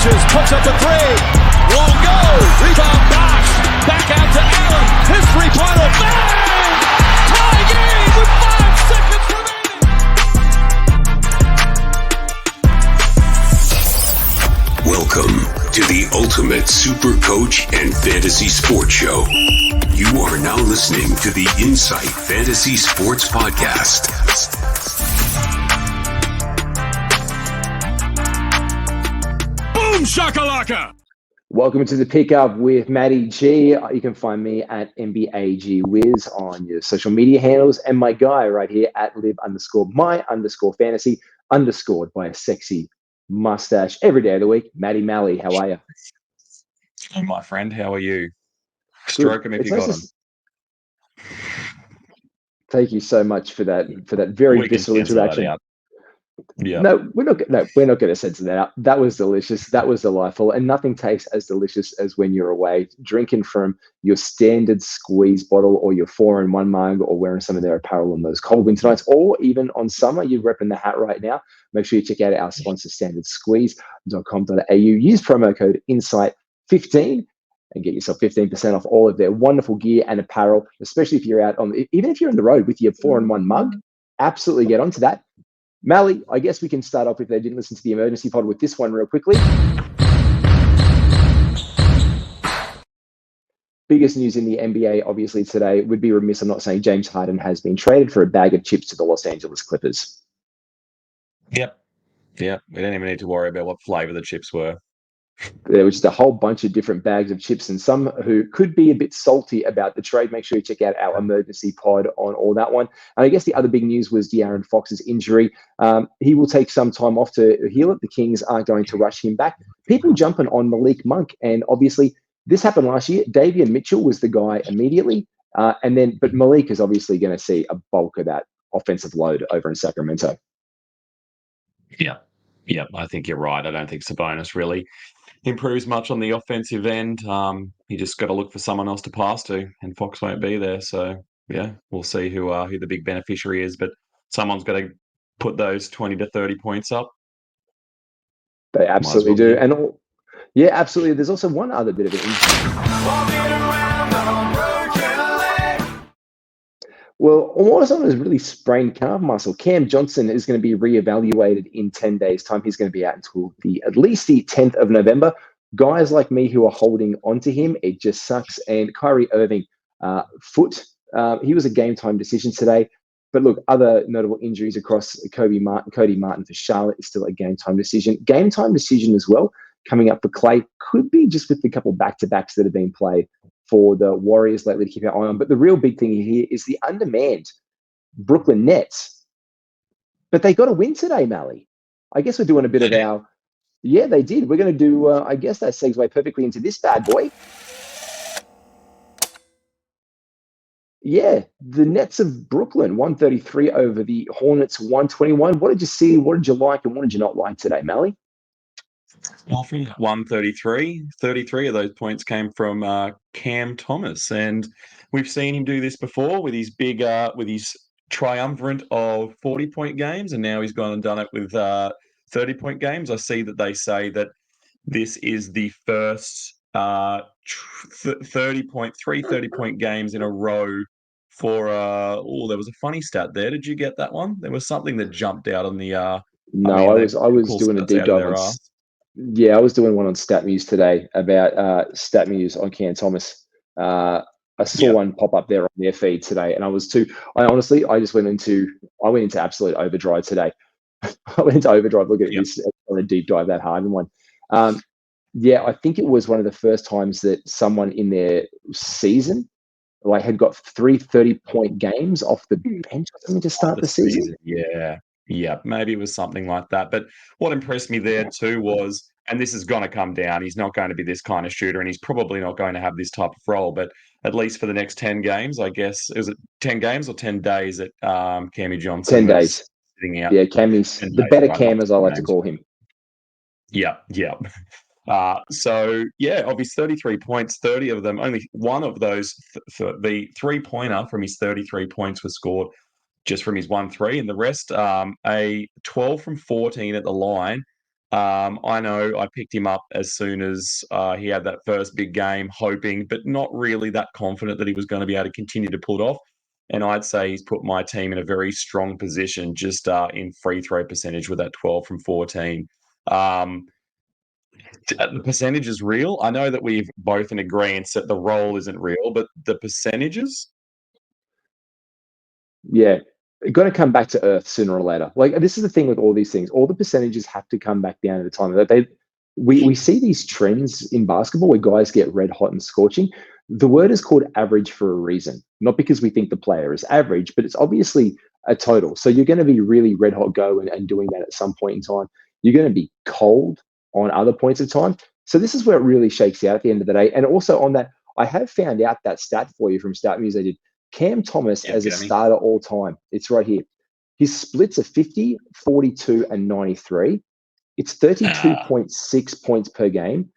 switches, puts up a three. Won't go. Rebound Bosh. Back out to Allen. His three-pointer. Bang! Tie game with 5 seconds remaining. Welcome to the Ultimate Super Coach and Fantasy Sports Show. You are now listening to the Insight Fantasy Sports Podcast. Boom shakalaka! Welcome to the pickup with Matty G. You can find me at MBAGWiz on your social media handles, and my guy right here at live_my_fantasy, underscored by a sexy mustache every day of the week. Matty Malley, how are you? Hey, my friend, how are you? Stroke him if you got him. Thank you so much for that very visceral introduction. Yeah. No, we're not going to censor that out. That was delicious. That was delightful, and nothing tastes as delicious as when you're away drinking from your standard squeeze bottle or your 4-in-1 mug, or wearing some of their apparel on those cold winter nights, or even on summer. You're repping the hat right now. Make sure you check out our sponsor, standardsqueeze.com.au. Use promo code INSIGHT15 and get yourself 15% off all of their wonderful gear and apparel, especially if you're out even if you're on the road with your 4-in-1 mug. Absolutely get onto that. Malley, I guess we can start off, if they didn't listen to the emergency pod, with this one real quickly. Biggest news in the NBA, obviously, today. Would be remiss, I'm not saying James Harden has been traded for a bag of chips to the Los Angeles Clippers. Yep. We don't even need to worry about what flavor the chips were. There was just a whole bunch of different bags of chips, and some who could be a bit salty about the trade. Make sure you check out our emergency pod on all that one. And I guess the other big news was De'Aaron Fox's injury. He will take some time off to heal it. The Kings aren't going to rush him back. People jumping on Malik Monk, and obviously this happened last year. Davion Mitchell was the guy immediately, but Malik is obviously going to see a bulk of that offensive load over in Sacramento. Yeah, I think you're right. I don't think Sabonis really improves much on the offensive end. You just got to look for someone else to pass to, and Fox won't be there. So yeah, we'll see who the big beneficiary is. But someone's got to put those 20 to 30 points up. They absolutely do, and absolutely. There's also one other bit of it. Well, almost on his really sprained calf muscle. Cam Johnson is going to be reevaluated in 10 days' time. He's going to be out until at least the 10th of November. Guys like me who are holding onto him, it just sucks. And Kyrie Irving, foot, he was a game time decision today. But look, other notable injuries across Cody Martin for Charlotte is still a game time decision. Game time decision as well coming up for Clay. Could be just with the couple back-to-backs that have been played for the Warriors lately to keep our eye on. But the real big thing here is the undermanned Brooklyn Nets. But they got a win today, Malley. I guess we're doing a bit of our... Yeah, they did. We're going to do, I guess that segues perfectly into this bad boy. Yeah, the Nets of Brooklyn, 133 over the Hornets, 121. What did you see? What did you like? And what did you not like today, Malley? Well, from 133, 33 of those points came from Cam Thomas, and we've seen him do this before with his with his triumvirate of 40-point games, and now he's gone and done it with 30-point games. I see that they say that this is the first 30-point games in a row for there was a funny stat there. Did you get that one? There was something that jumped out on the I was doing a deep dive on I was doing one on StatMuse today about StatMuse on Cam Thomas. I saw one pop up there on their feed today, and I just went into absolute overdrive today. I went into overdrive looking at this on a deep dive, that Harden one. I think it was one of the first times that someone in their season had got 3 30-point games off the bench or something to start the season. Yeah, maybe it was something like that. But what impressed me there too was, and this is going to come down, he's not going to be this kind of shooter, and he's probably not going to have this type of role, but at least for the next 10 games, I guess, is it 10 games or 10 days that Cammy Johnson 10 days. Sitting out? Yeah, Cammy's the better Cam, as I like to call him. Yeah. Of his 33 points, 30 of them, only one of those, the three-pointer from his 33 points was scored just from his 1-3, and the rest, a 12 from 14 at the line, I know I picked him up as soon as he had that first big game, hoping, but not really that confident that he was going to be able to continue to pull it off. And I'd say he's put my team in a very strong position just in free throw percentage with that 12 from 14. The percentage is real. I know that we've both in agreement that the role isn't real, but the percentages. Yeah, got to come back to earth sooner or later. Like this is the thing with all these things. All the percentages have to come back down at the time that we see these trends in basketball where guys get red hot and scorching. The word is called average for a reason, not because we think the player is average, but it's obviously a total. So you're going to be really red hot go and doing that at some point in time. You're going to be cold on other points of time. So this is where it really shakes out at the end of the day. And also on that, I have found out that stat for you from Stat Muse I did. Cam Thomas as a starter all time. It's right here. His splits are 50, 42, and 93. It's 32.6 points per game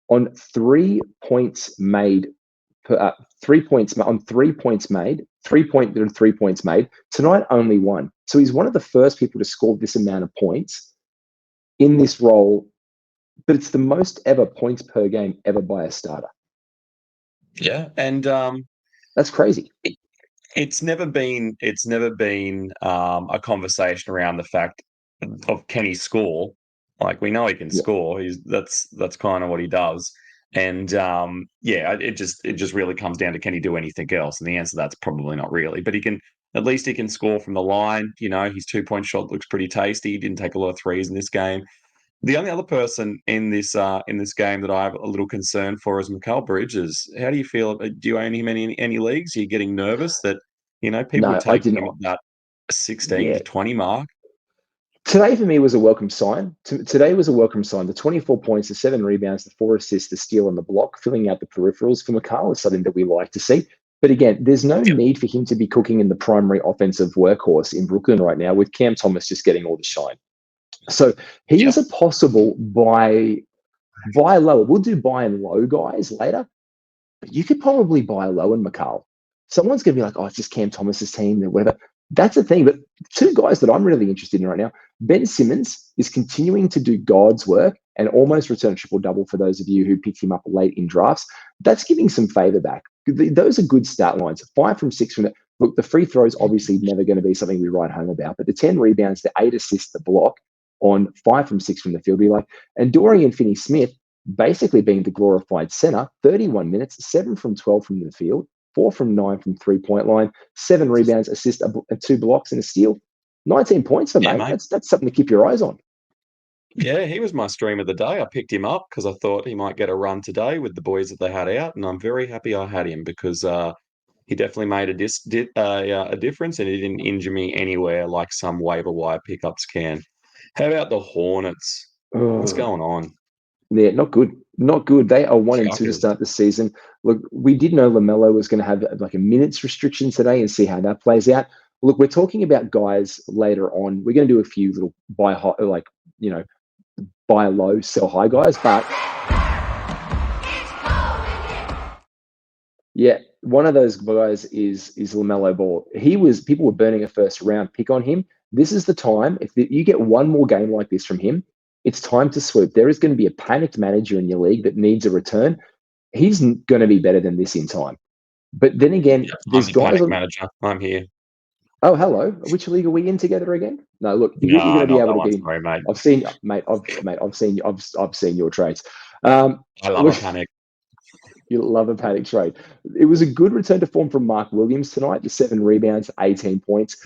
on 3 points made per 3 points on 3 points made, 3 points made. Tonight only one. So he's one of the first people to score this amount of points in this role, but it's the most ever points per game ever by a starter. Yeah, and that's crazy. It's never been a conversation around the fact of can he score. Like we know he can score. That's kind of what he does. And it just really comes down to can he do anything else? And the answer to that's probably not really. But at least he can score from the line. You know, his 2-point shot looks pretty tasty. He didn't take a lot of threes in this game. The only other person in this game that I have a little concern for is Mikal Bridges. How do you feel? Do you own him in any leagues? Are you getting nervous that people No, are I taking did him not. at that 16 to 20 mark? Today for me was a welcome sign. Today was a welcome sign. The 24 points, the 7 rebounds, the 4 assists, the steal on the block, filling out the peripherals for Mikal is something that we like to see. But again, there's no need for him to be cooking in the primary offensive workhorse in Brooklyn right now with Cam Thomas just getting all the shine. So he is a possible buy low. We'll do buy and low guys later, but you could probably buy low in Mikal. Someone's going to be like, oh, it's just Cam Thomas's team or whatever. That's the thing. But two guys that I'm really interested in right now, Ben Simmons is continuing to do God's work and almost return a triple-double for those of you who picked him up late in drafts. That's giving some favor back. Those are good stat lines. 5 from 6 from the look, the free throw is obviously never going to be something we write home about, but the 10 rebounds, the 8 assists, the block on 5 from 6 from the field, be like, and Dorian Finney-Smith basically being the glorified center, 31 minutes, 7 from 12 from the field, 4 from 9 from 3-point line, 7 rebounds, assist, 2 blocks, and a steal. 19 points for mate. That's something to keep your eyes on. Yeah, he was my stream of the day. I picked him up because I thought he might get a run today with the boys that they had out, and I'm very happy I had him because he definitely made a difference, and he didn't injure me anywhere like some waiver wire pickups can. How about the Hornets? What's going on? Yeah, not good. Not good. They are 1-2 to start the season. Look, we did know LaMelo was going to have like a minutes restriction today and see how that plays out. Look, we're talking about guys later on. We're going to do a few little buy high, like, buy low, sell high guys. But yeah, one of those guys is LaMelo Ball. People were burning a first round pick on him. This is the time. If you get one more game like this from him, it's time to swoop. There is going to be a panicked manager in your league that needs a return. He's going to be better than this in time. But then again, there's guys on manager. I'm here. Oh, hello. Which league are we in together again? No, look, you're going to be able to get in. Sorry, mate. I've seen, mate. I've seen your trades. I love a panic. You love a panic trade. It was a good return to form from Mark Williams tonight. The 7 rebounds, 18 points.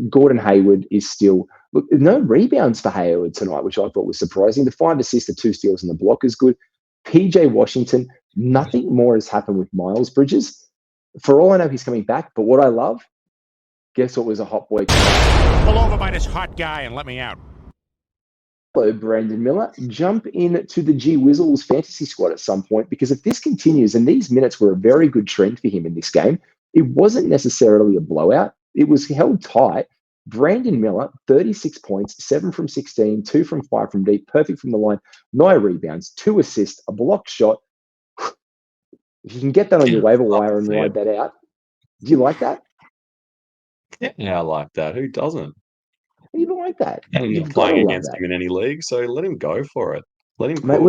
Gordon Hayward is still no rebounds for Hayward tonight, which I thought was surprising. The 5 assists, the 2 steals, and the block is good. PJ Washington. Nothing more has happened with Miles Bridges. For all I know, he's coming back. But what I love. Guess what was a hot boy? Pull over by this hot guy and let me out. Hello, Brandon Miller. Jump in to the G Wizzles fantasy squad at some point, because if this continues, and these minutes were a very good trend for him in this game, it wasn't necessarily a blowout. It was held tight. Brandon Miller, 36 points, 7 from 16, 2 from 5 from deep, perfect from the line, 9 rebounds, 2 assists, a blocked shot. If you can get that on your waiver wire and ride that out, do you like that? Yeah, I like that. Who doesn't? You like that. And I'm You've not got to playing love against that. him in any league, so let him go for it. Let him Mate, cook.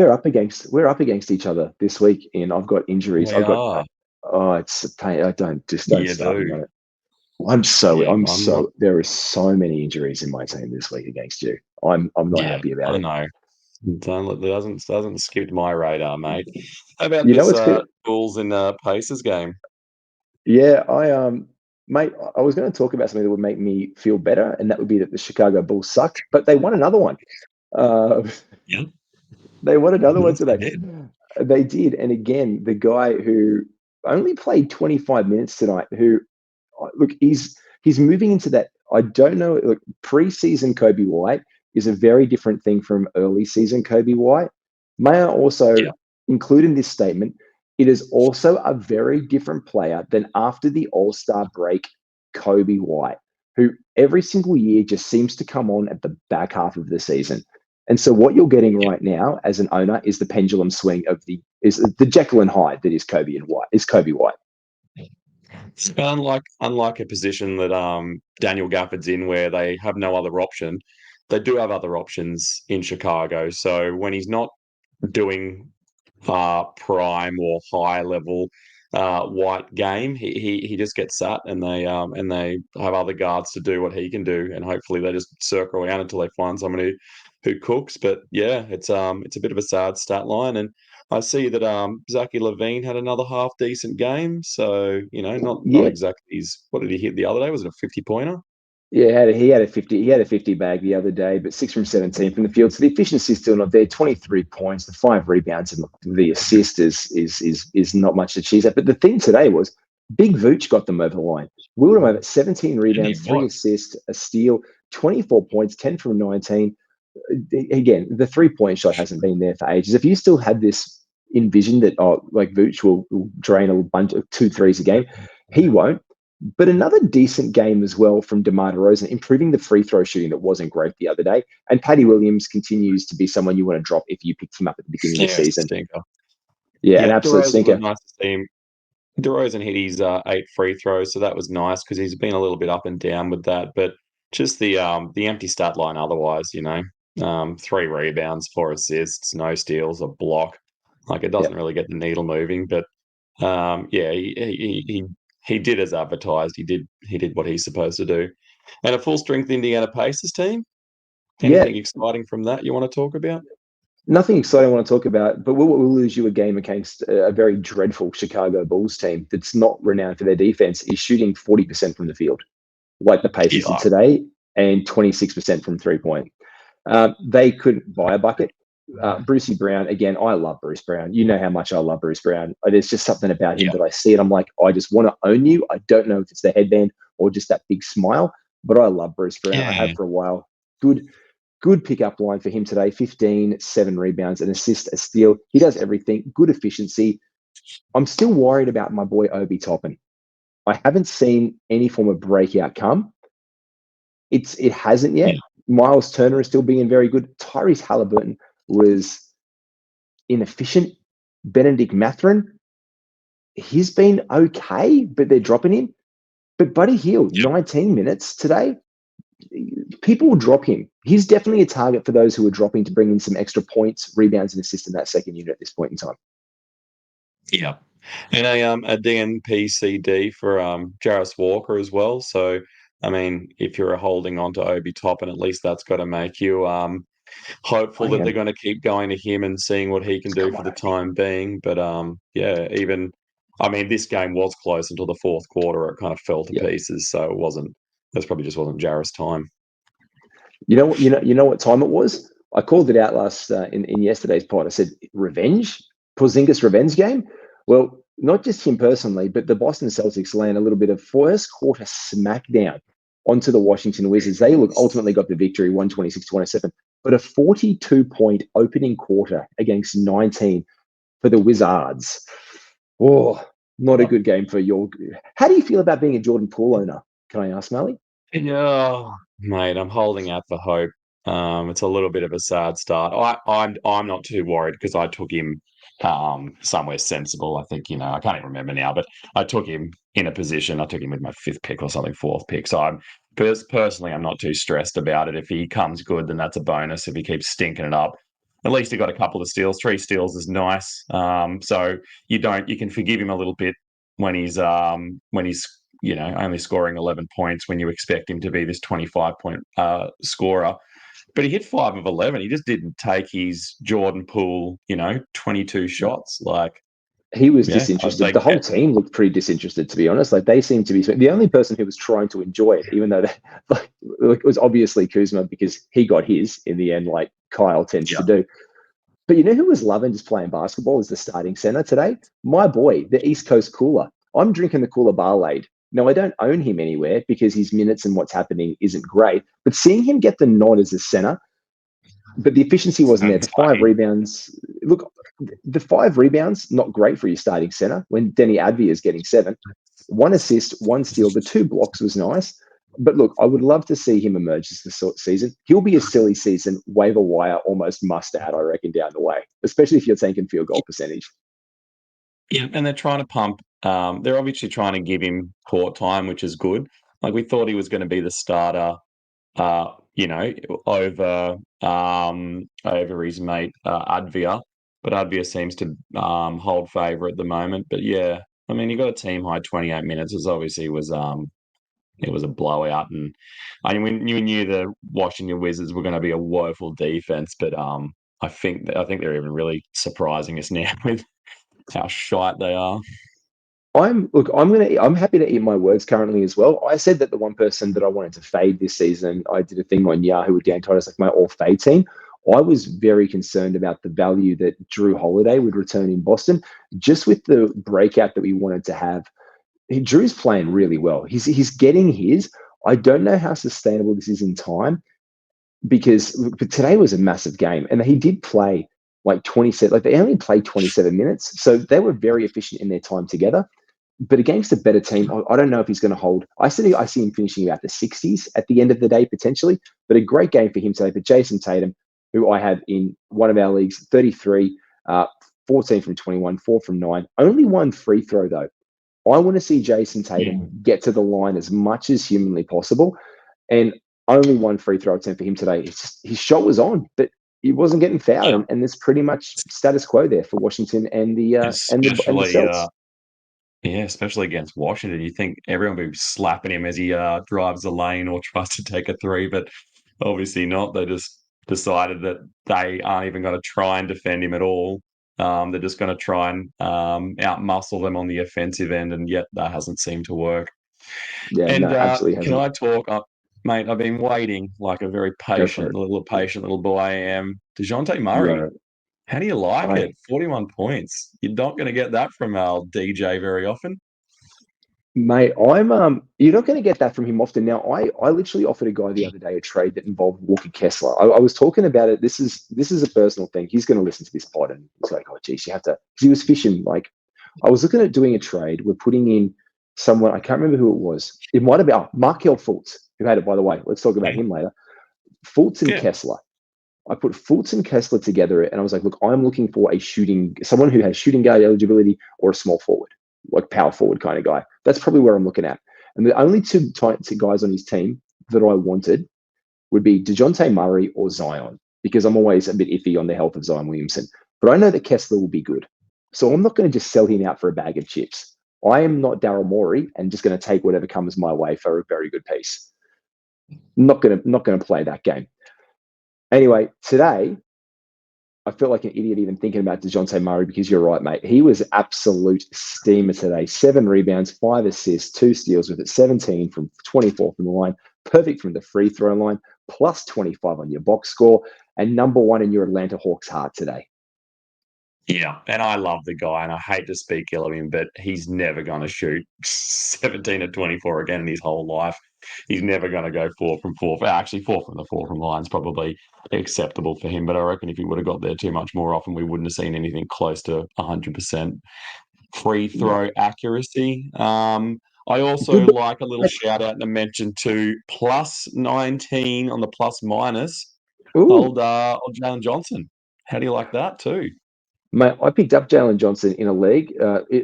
we're up against each other this week, and I've got injuries. We I've got are. it's a pain. I don't You start me do. on it. I'm Yeah, I'm not. so there are so many injuries in my team this week against you. I'm not Yeah, happy about I it. know. Doesn't skip my radar, mate. How about You know this what's good? Bulls and Pacers game? Yeah, mate, I was going to talk about something that would make me feel better, and that would be that the Chicago Bulls suck, but they won another one. Uh, Yeah, they won another one yes, they today. did. They did, and again, the guy who only played 25 minutes tonight, who look, he's moving into that. I don't know. Look, preseason Kobe White is a very different thing from early season Kobe White. May I also Yeah, include in this statement? It is also a very different player than after the All Star break, Kobe White, who every single year just seems to come on at the back half of the season. And so, what you're getting yeah. right now as an owner is the pendulum swing of the Jekyll and Hyde that is Kobe White. It's unlike a position that Daniel Gafford's in, where they have no other option. They do have other options in Chicago. So when he's not doing prime or high level White game, he just gets sat, and they have other guards to do what he can do, and hopefully they just circle around until they find someone who cooks. But yeah, it's a bit of a sad stat line, and I see that Zaki Levine had another half decent game, so not Yeah, exactly his. What did he hit the other day? Was it a 50-pointer? yeah, he had a 50 bag the other day, but 6 from 17 from the field. So the efficiency is still not there. 23 points, the 5 rebounds, and the assist is not much to cheese at. But the thing today was Big Vooch got them over the line. Wheeled them over 17 And he rebounds, 3 assists, a steal, 24 points, 10 from 19. Again, the 3 point shot hasn't been there for ages. If you still had this envision that like Vooch will drain a bunch of 2 threes a game, he won't. But another decent game as well from DeMar DeRozan, improving the free throw shooting that wasn't great the other day. And Patty Williams continues to be someone you want to drop if you picked him up at the beginning of the Yeah, it's a season. stinker. Yeah, an Yeah, absolute DeRozan was stinker. nice to see him. DeRozan hit his 8 free throws, so that was nice because he's been a little bit up and down with that. But just the empty stat line otherwise, 3 rebounds, 4 assists, no steals, a block. Like, it Yeah, doesn't really get the needle moving. But yeah, he did as advertised. He did what he's supposed to do. And a full strength Indiana Pacers team. yeah. Anything exciting from that you want to talk about? Nothing exciting I want to talk about, but we'll lose you a game against a very dreadful Chicago Bulls team that's not renowned for their defense, is shooting 40% from the field, like the Pacers did Yeah, today, and 26% from 3 point. They couldn't buy a bucket. Brucey Brown, again, I love Bruce Brown. You know how much I love Bruce Brown. There's just something about him yeah, that I see it. I'm like, I just want to own you. I don't know if it's the headband or just that big smile, but I love Bruce Brown. I have yeah. for a while. Good pickup line for him today. 15, 7 rebounds, an assist, a steal. He does everything. Good efficiency. I'm still worried about my boy Obi Toppin. I haven't seen any form of breakout come. It hasn't Yeah. yet. Miles Turner is still being very good. Tyrese Halliburton was inefficient. Benedict Mathurin, he's been okay, but they're dropping him. But Buddy Hield, 19 minutes today, people will drop him. He's definitely a target for those who are dropping to bring in some extra points, rebounds, and assists in that second unit at this point in time. Yeah. And a DNPCD for Jarris Walker as well. So I mean, if you're holding on to Obi Toppin, at least that's got to make you hopeful I that they're am. going to keep going to him and seeing what he can do Come for on, the Obi. time being. But yeah, even I mean, this game was close until the fourth quarter. It kind of fell to Yep. pieces, so it wasn't. This probably just wasn't Jarris' time. You know what time it was? I called it out last in yesterday's pod. I said revenge, Porzingis revenge game. Well, not just him personally, but the Boston Celtics land a little bit of first quarter smackdown onto the Washington Wizards. They ultimately got the victory, 126-107, but a 42-point opening quarter against 19 for the Wizards. Oh, not a good game for your. How do you feel about being a Jordan Poole owner? Can I ask, Mally? Yeah, mate, I'm holding out for hope. It's a little bit of a sad start. I'm not too worried because I took him somewhere sensible. I think I can't even remember now, but I took him in a position. I took him with my fifth pick or something, fourth pick. So I'm personally, I'm not too stressed about it. If he comes good, then that's a bonus. If he keeps stinking it up, at least he got a couple of steals. 3 steals is nice. So you can forgive him a little bit when he's only scoring 11 points when you expect him to be this 25-point scorer. But he hit 5 of 11. He just didn't take his Jordan Poole, 22 shots. He was I'd disinterested. say The whole team looked pretty disinterested, to be honest. Like they seemed to be the only person who was trying to enjoy it, even though it was obviously Kuzma because he got his in the end, like Kyle tends to do. But you know who was loving just playing basketball as the starting center today? My boy, the East Coast Cooler. I'm drinking the Cooler Barlade. No, I don't own him anywhere because his minutes and what's happening isn't great. But seeing him get the nod as a center, but the efficiency wasn't there. The 5 rebounds. Look, the 5 rebounds, not great for your starting center when Denny Advia is getting 7. 1 assist, 1 steal. The 2 blocks was nice. But look, I would love to see him emerge this season. He'll be a silly season, waiver wire, almost must add, I reckon, down the way, especially if you're taking field goal percentage. Yeah, and they're trying to pump. They're obviously trying to give him court time, which is good. Like we thought he was going to be the starter, over his mate Advia, but Advia seems to hold favour at the moment. But yeah, I mean, he got a team high 28 minutes. It was a blowout, and I mean, we knew the Washington Wizards were going to be a woeful defense, but I think they're even really surprising us now with how shite they are. I'm happy to eat my words currently as well. I said that the one person that I wanted to fade this season, I did a thing on Yahoo with Dan Titus, like my all fade team. I was very concerned about the value that Drew Holiday would return in Boston, just with the breakout that we wanted to have. Drew's playing really well. He's getting his. I don't know how sustainable this is in time but today was a massive game, and he did play like 27. Like they only played 27 minutes, so they were very efficient in their time together. But against a better team, I don't know if he's going to hold. I see him finishing about the 60s at the end of the day, potentially. But a great game for him today. But Jason Tatum, who I have in one of our leagues, 33, 14 from 21, 4 from 9. Only 1 free throw, though. I want to see Jason Tatum get to the line as much as humanly possible. And only 1 free throw attempt for him today. His shot was on, but he wasn't getting fouled. And there's pretty much status quo there for Washington and the Celtics. Yeah, especially against Washington. You think everyone would be slapping him as he drives the lane or tries to take a 3, but obviously not. They just decided that they aren't even going to try and defend him at all. They're just going to try and outmuscle them on the offensive end, and yet that hasn't seemed to work. Yeah, and no, absolutely can hasn't. I talk? Mate, I've been waiting like a very patient little boy I am. DeJounte Murray. How do you like it? 41 points. You're not going to get that from our DJ very often. Mate, you're not going to get that from him often. Now, I literally offered a guy the other day a trade that involved Walker Kessler. I was talking about it. This is a personal thing. He's going to listen to this pod and he's like, oh, geez, you have to. Because he was fishing. Like, I was looking at doing a trade. We're putting in someone. I can't remember who it was. It might have been Markel Fultz, who had it, by the way. Let's talk about him later. Fultz and Kessler. I put Fultz and Kessler together, and I was like, look, I'm looking for someone who has shooting guard eligibility or a small forward, like power forward kind of guy. That's probably where I'm looking at. And the only two guys on his team that I wanted would be DeJounte Murray or Zion, because I'm always a bit iffy on the health of Zion Williamson. But I know that Kessler will be good. So I'm not going to just sell him out for a bag of chips. I am not Daryl Morey and just going to take whatever comes my way for a very good piece. Not going to play that game. Anyway, today, I felt like an idiot even thinking about DeJounte Murray because you're right, mate. He was absolute steamer today. 7 rebounds, 5 assists, 2 steals with it, 17 from 24 from the line, perfect from the free throw line, plus 25 on your box score, and number 1 in your Atlanta Hawks heart today. Yeah, and I love the guy, and I hate to speak ill of him, but he's never going to shoot 17 or 24 again in his whole life. He's never going to go 4 from 4. Actually, 4 from the 4 from line is probably acceptable for him, but I reckon if he would have got there too much more often, we wouldn't have seen anything close to 100% free throw accuracy. I also like a little shout out and a mention to plus 19 on the plus minus. Old Jalen Johnson. How do you like that too? Mate, I picked up Jalen Johnson in a league.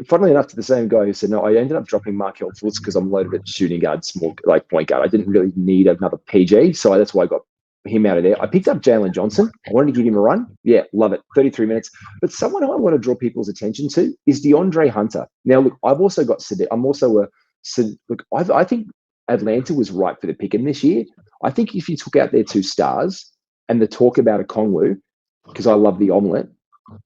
Funnily enough, to the same guy who said no, I ended up dropping Markel Fultz because I'm loaded at shooting guard, small like point guard. I didn't really need another PG, so that's why I got him out of there. I picked up Jalen Johnson. I wanted to give him a run. Yeah, love it. 33 minutes. But someone who I want to draw people's attention to is DeAndre Hunter. Now, look, I've also got Sadiq. I'm also I think Atlanta was right for the picking this year. I think if you took out their two stars and the talk about a Kongwu, because I love the omelet,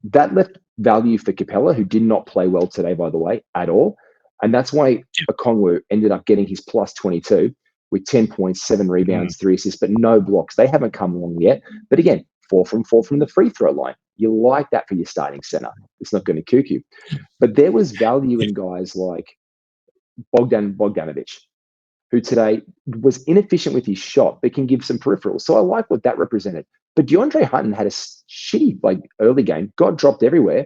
that left value for Capella, who did not play well today, by the way, at all. And that's why Okongwu ended up getting his plus 22 with 10 points, 7 rebounds, 3 assists, but no blocks. They haven't come along yet. But again, 4 from the free throw line. You like that for your starting center. It's not going to kook you. But there was value in guys like Bogdanovic, who today was inefficient with his shot, but can give some peripherals. So I like what that represented. But DeAndre Hunter had a shitty early game, got dropped everywhere.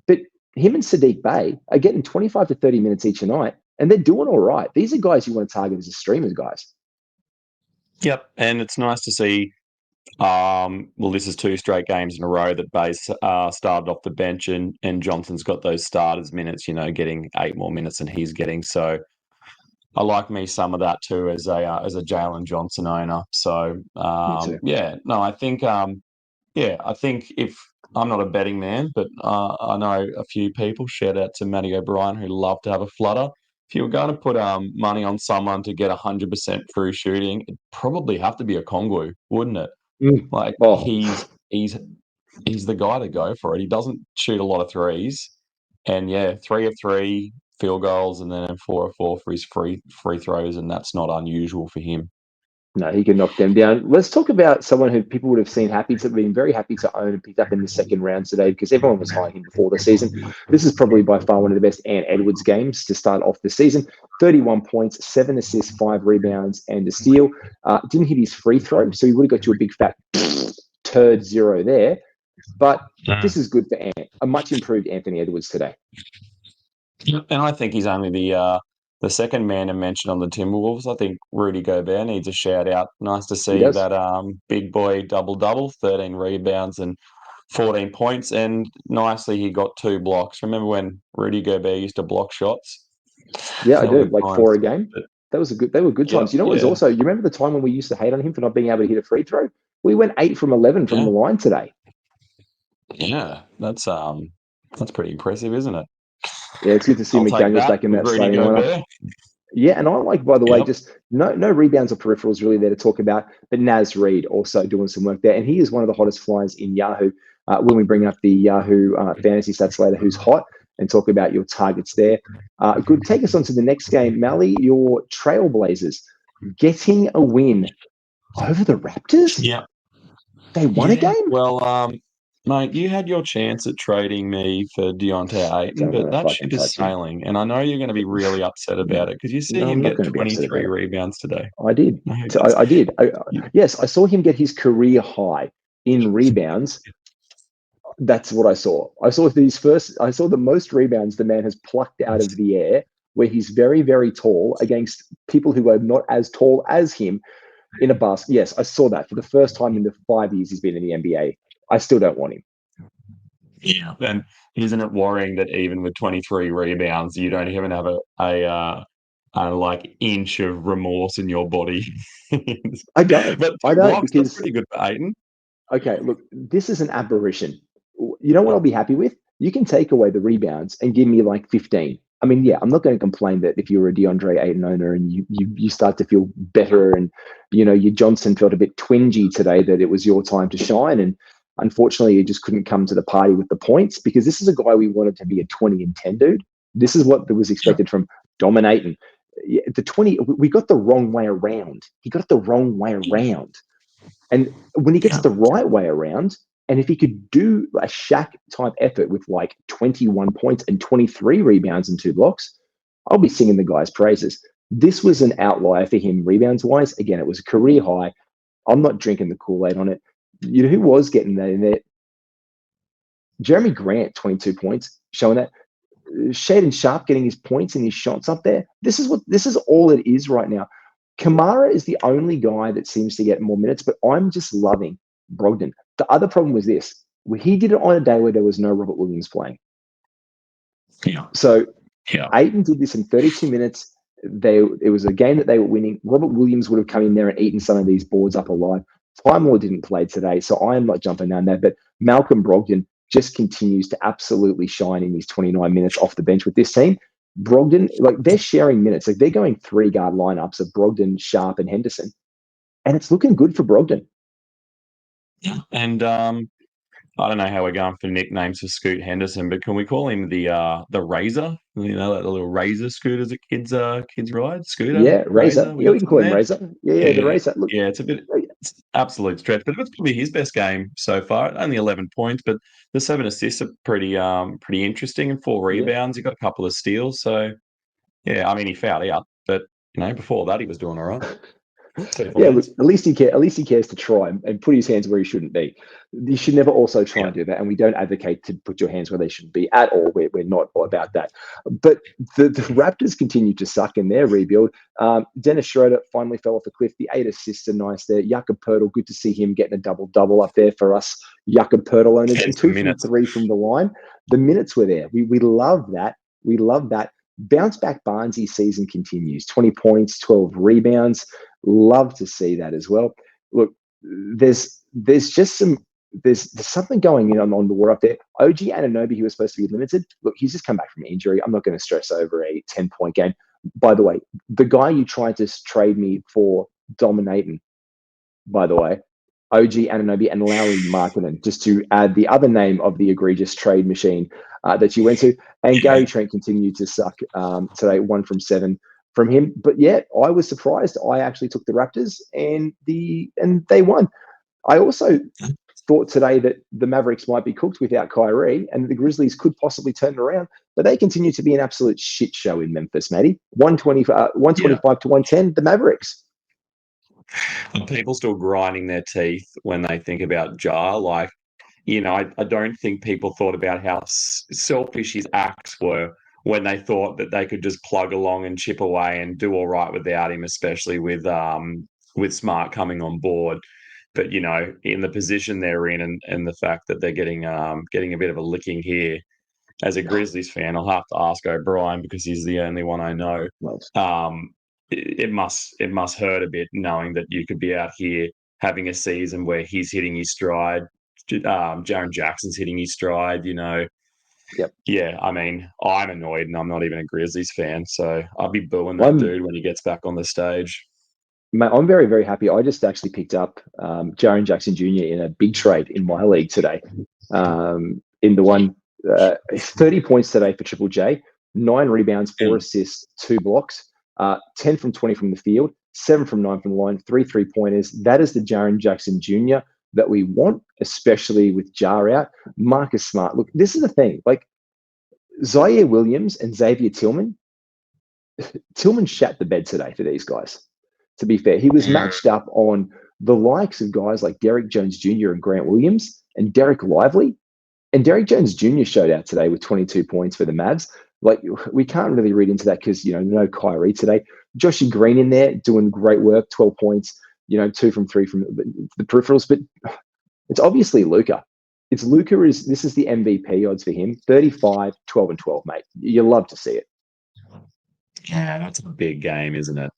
But him and Sadiq Bey are getting 25 to 30 minutes each night, and they're doing all right. These are guys you want to target as a streamers, guys. Yep, and it's nice to see. This is 2 straight games in a row that Bay's started off the bench, and Johnson's got those starters minutes. Getting 8 more minutes than he's getting. So I like me some of that too as a Jalen Johnson owner. So I think I think if I'm not a betting man, but I know a few people. Shout out to Matty O'Brien who love to have a flutter. If you were going to put money on someone to get 100% true shooting, it'd probably have to be a Kongwu, wouldn't it? Like he's the guy to go for it. He doesn't shoot a lot of threes, and 3 of 3 field goals, and then 4 of 4 for his free throws, and that's not unusual for him. No, he can knock them down. Let's talk about someone who people would have been very happy to own and picked up in the second round today because everyone was high on him before the season. This is probably by far one of the best Ant Edwards games to start off the season. 31 points, 7 assists, 5 rebounds, and a steal. Didn't hit his free throw, so he would have got you a big fat turd 0 there. But this is good for Ant. A much improved Anthony Edwards today. And I think he's only the second man to mention on the Timberwolves. I think Rudy Gobert needs a shout out. Nice to see that big boy double-double, 13 rebounds and 14 points. And nicely, he got 2 blocks. Remember when Rudy Gobert used to block shots? Yeah, I do. Like 4 a game. They were good times. You know what was also, you remember the time when we used to hate on him for not being able to hit a free throw? We went 8 from 11 from the line today. Yeah, that's pretty impressive, isn't it? Yeah, it's good to see McDaniels back in that starting lineup. Yeah, and I like, by the way, just no rebounds or peripherals really there to talk about, but Naz Reid also doing some work there. And he is one of the hottest flyers in Yahoo. When we bring up the Yahoo fantasy stats later, who's hot, and talk about your targets there. Good. Take us on to the next game. Malley, your Trailblazers getting a win over the Raptors? Yeah. They won a game? Well, mate, you had your chance at trading me for Deontay Ayton, but that ship is sailing. And I know you're going to be really upset about it because you see him get 23 rebounds today. I did. I did. Yes, I saw him get his career high in rebounds. That's what I saw. I saw the most rebounds the man has plucked out of the air, where he's very, very tall against people who are not as tall as him in a basket. Yes, I saw that for the first time in the 5 years he's been in the NBA. I still don't want him. Yeah. And isn't it worrying that even with 23 rebounds, you don't even have a inch of remorse in your body? I don't. But I don't blocks, because that's pretty good for Ayton. Okay, look, this is an aberration. You know what I'll be happy with? You can take away the rebounds and give me like 15. I mean, yeah, I'm not going to complain that if you're a DeAndre Ayton owner and you start to feel better and, your Johnson felt a bit twingy today that it was your time to shine. And unfortunately, you just couldn't come to the party with the points because this is a guy we wanted to be a 20 and 10 dude. This is what was expected from dominating. The 20, we got the wrong way around. He got it the wrong way around. And when he gets the right way around, and if he could do a Shaq type effort with like 21 points and 23 rebounds and 2 blocks, I'll be singing the guy's praises. This was an outlier for him rebounds wise. Again, it was a career high. I'm not drinking the Kool-Aid on it. You know who was getting that in there? Jeremy Grant, 22 points, showing that. Shaden Sharp getting his points and his shots up there. This is all it is right now. Kamara is the only guy that seems to get more minutes, but I'm just loving Brogdon. The other problem was this. He did it on a day where there was no Robert Williams playing. Yeah. So Yeah. Ayton did this in 32 minutes. It was a game that they were winning. Robert Williams would have come in there and eaten some of these boards up alive. Time Lord didn't play today, so I am not jumping down there. But Malcolm Brogdon just continues to absolutely shine in his 29 minutes off the bench with this team. Brogdon, like they're sharing minutes. Like they're going 3-guard lineups of Brogdon, Sharp, and Henderson. And it's looking good for Brogdon. Yeah. And I don't know how we're going for nicknames for Scoot Henderson, but can we call him the Razor? You know, like the little Razor scooters that kids ride? Scooter? Yeah, Razor. We Yeah, got we can something call him there? Razor. Yeah, the Razor. Look, Yeah, it's absolute stretch, but it's probably his best game so far. Only 11 points, but the 7 assists are pretty interesting, and 4 yeah. rebounds. He got a couple of steals, so yeah. I mean, he fouled out, but before that, he was doing all right. Yeah, look, at least he cares to try and put his hands where he shouldn't be. You should never also try and do that, and we don't advocate to put your hands where they shouldn't be at all. We're not about that. But the Raptors continue to suck in their rebuild. Dennis Schroeder finally fell off a cliff. The 8 assists are nice there. Jakob Poeltl, good to see him getting a double-double up there for us Jakob Poeltl owners. And 2 from 3 from the line. The minutes were there. We love that. We love that. Bounce back Barnesy season continues. 20 points, 12 rebounds. Love to see that as well. Look, there's something going on the war up there. OG Anunoby, he was supposed to be limited. Look, he's just come back from injury. I'm not going to stress over a 10-point game. By the way, the guy you tried to trade me for dominating, by the way, OG Anunoby and Lauri Markkanen, just to add the other name of the egregious trade machine that you went to. And Gary Trent continued to suck today, 1 from 7 from him. But yeah, I was surprised. I actually took the Raptors and they won. I also thought today that the Mavericks might be cooked without Kyrie and the Grizzlies could possibly turn it around, but they continue to be an absolute shit show in Memphis, Matty. 125 to 110, the Mavericks. And people still grinding their teeth when they think about Ja. Like, I don't think people thought about how selfish his acts were when they thought that they could just plug along and chip away and do all right without him, especially with Smart coming on board. But in the position they're in, and the fact that they're getting a bit of a licking here, as a Grizzlies fan, I'll have to ask O'Brien because he's the only one I know. It must hurt a bit knowing that you could be out here having a season where he's hitting his stride, Jaren Jackson's hitting his stride. Yep. Yeah, I mean, I'm annoyed, and I'm not even a Grizzlies fan, so I'll be booing that dude when he gets back on the stage. Mate, I'm very, very happy. I just actually picked up Jaren Jackson Jr. in a big trade in my league today. In the one, 30 points today for Triple J, 9 rebounds, 4 assists, 2 blocks, 10 from 20 from the field, 7 from 9 from the line, 3 3-pointers. That is the Jaren Jackson Jr. that we want, especially with Jar out. Marcus Smart. Look, this is the thing. Like Zaire Williams and Xavier Tillman shat the bed today for these guys. To be fair, he was matched up on the likes of guys like Derek Jones Jr. and Grant Williams and Derek Lively. And Derek Jones Jr. showed out today with 22 points for the Mavs. Like, we can't really read into that because, no Kyrie today. Joshy Green in there doing great work, 12 points, 2 from 3 from the peripherals. But it's obviously Luka. This is the MVP odds for him. 35, 12, and 12, mate. You love to see it. Yeah, that's a big game, isn't it?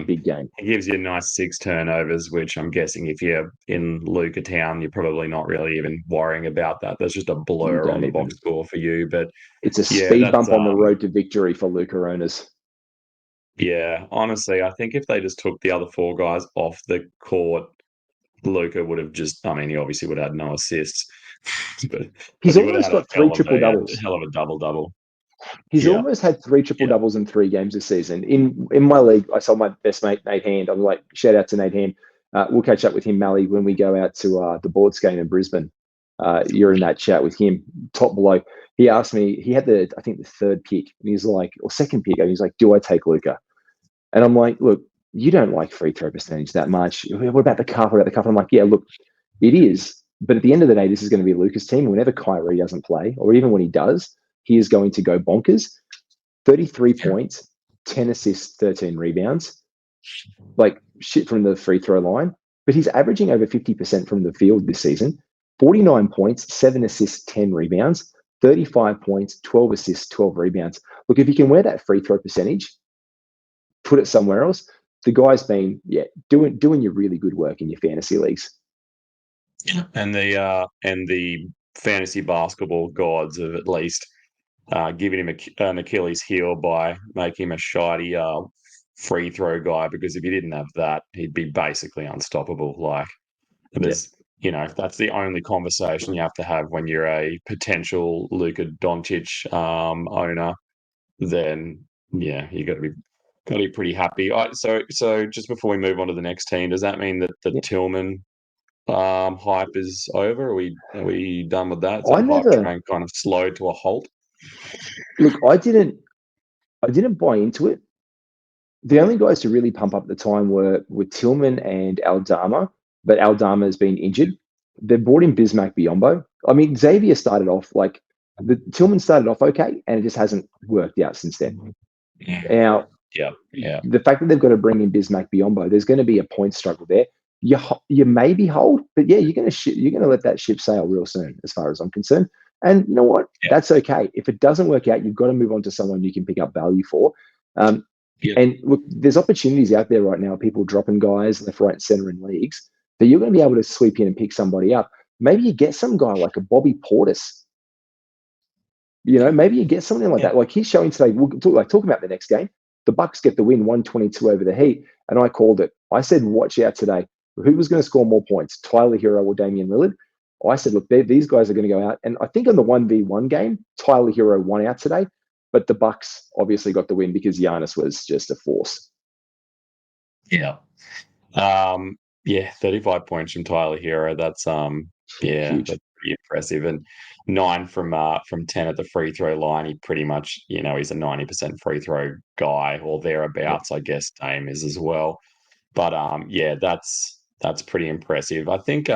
Big game. It gives you a nice 6 turnovers, which I'm guessing if you're in Luca Town, you're probably not really even worrying about that. That's just a blur on the box score for you. But it's a speed bump on the road to victory for Luca owners. Yeah, honestly, I think if they just took the other 4 guys off the court, Luca would have he obviously would have had no assists. but he's almost got 3 triple doubles. Hell of a double-double. He's almost had 3 triple doubles in 3 games this season. In my league, I saw my best mate, Nate Hand. I'm like, shout out to Nate Hand. We'll catch up with him, Malley, when we go out to the boards game in Brisbane. You're in that chat with him, top below. He asked me, he had the 3rd pick, and he's like, or 2nd pick, and he's like, do I take Luca? And I'm like, look, you don't like free throw percentage that much. What about the cup? I'm like, yeah, look, it is. But at the end of the day, this is going to be Luca's team. Whenever Kyrie doesn't play, or even when he does, he is going to go bonkers. 33 points, 10 assists, 13 rebounds. Like shit from the free throw line. But he's averaging over 50% from the field this season. 49 points, 7 assists, 10 rebounds, 35 points, 12 assists, 12 rebounds. Look, if you can wear that free throw percentage, put it somewhere else, the guy's been doing your really good work in your fantasy leagues. And the fantasy basketball gods have at least giving him an Achilles heel by making him a shoddy free throw guy, because if he didn't have that, he'd be basically unstoppable. Like, there's, that's the only conversation you have to have when you're a potential Luka Doncic owner. Then, you got to be pretty happy. So just before we move on to the next team, does that mean that the Tillman hype is over? Are we done with that? Is that hype train kind of slowed to a halt? Look, I didn't buy into it. The only guys to really pump up at the time were Tillman and Aldama, but Aldama has been injured. They brought in Bismack Biyombo. I mean, Xavier started off Tillman started off okay, and it just hasn't worked out since then. Now, the fact that they've got to bring in Bismack Biyombo, there's going to be a point struggle there. You maybe hold, but you're going to let that ship sail real soon, as far as I'm concerned. And you know what? Yeah. That's okay. If it doesn't work out, you've got to move on to someone you can pick up value for. And look, there's opportunities out there right now, people dropping guys left, right, and center in leagues, that you're going to be able to sweep in and pick somebody up. Maybe you get some guy like a Bobby Portis. Maybe you get something like that. Like he's showing today, talking about the next game, the Bucks get the win 122 over the Heat, and I called it. I said, watch out today. Who was going to score more points, Tyler Hero or Damian Lillard? I said, look, these guys are going to go out. And I think on the 1v1 game, Tyler Hero won out today, but the Bucks obviously got the win because Giannis was just a force. Yeah. 35 points from Tyler Hero. That's huge. That's pretty impressive. And 9 from 10 at the free throw line. He pretty much, he's a 90% free throw guy or thereabouts, I guess Dame is as well. But that's pretty impressive. I think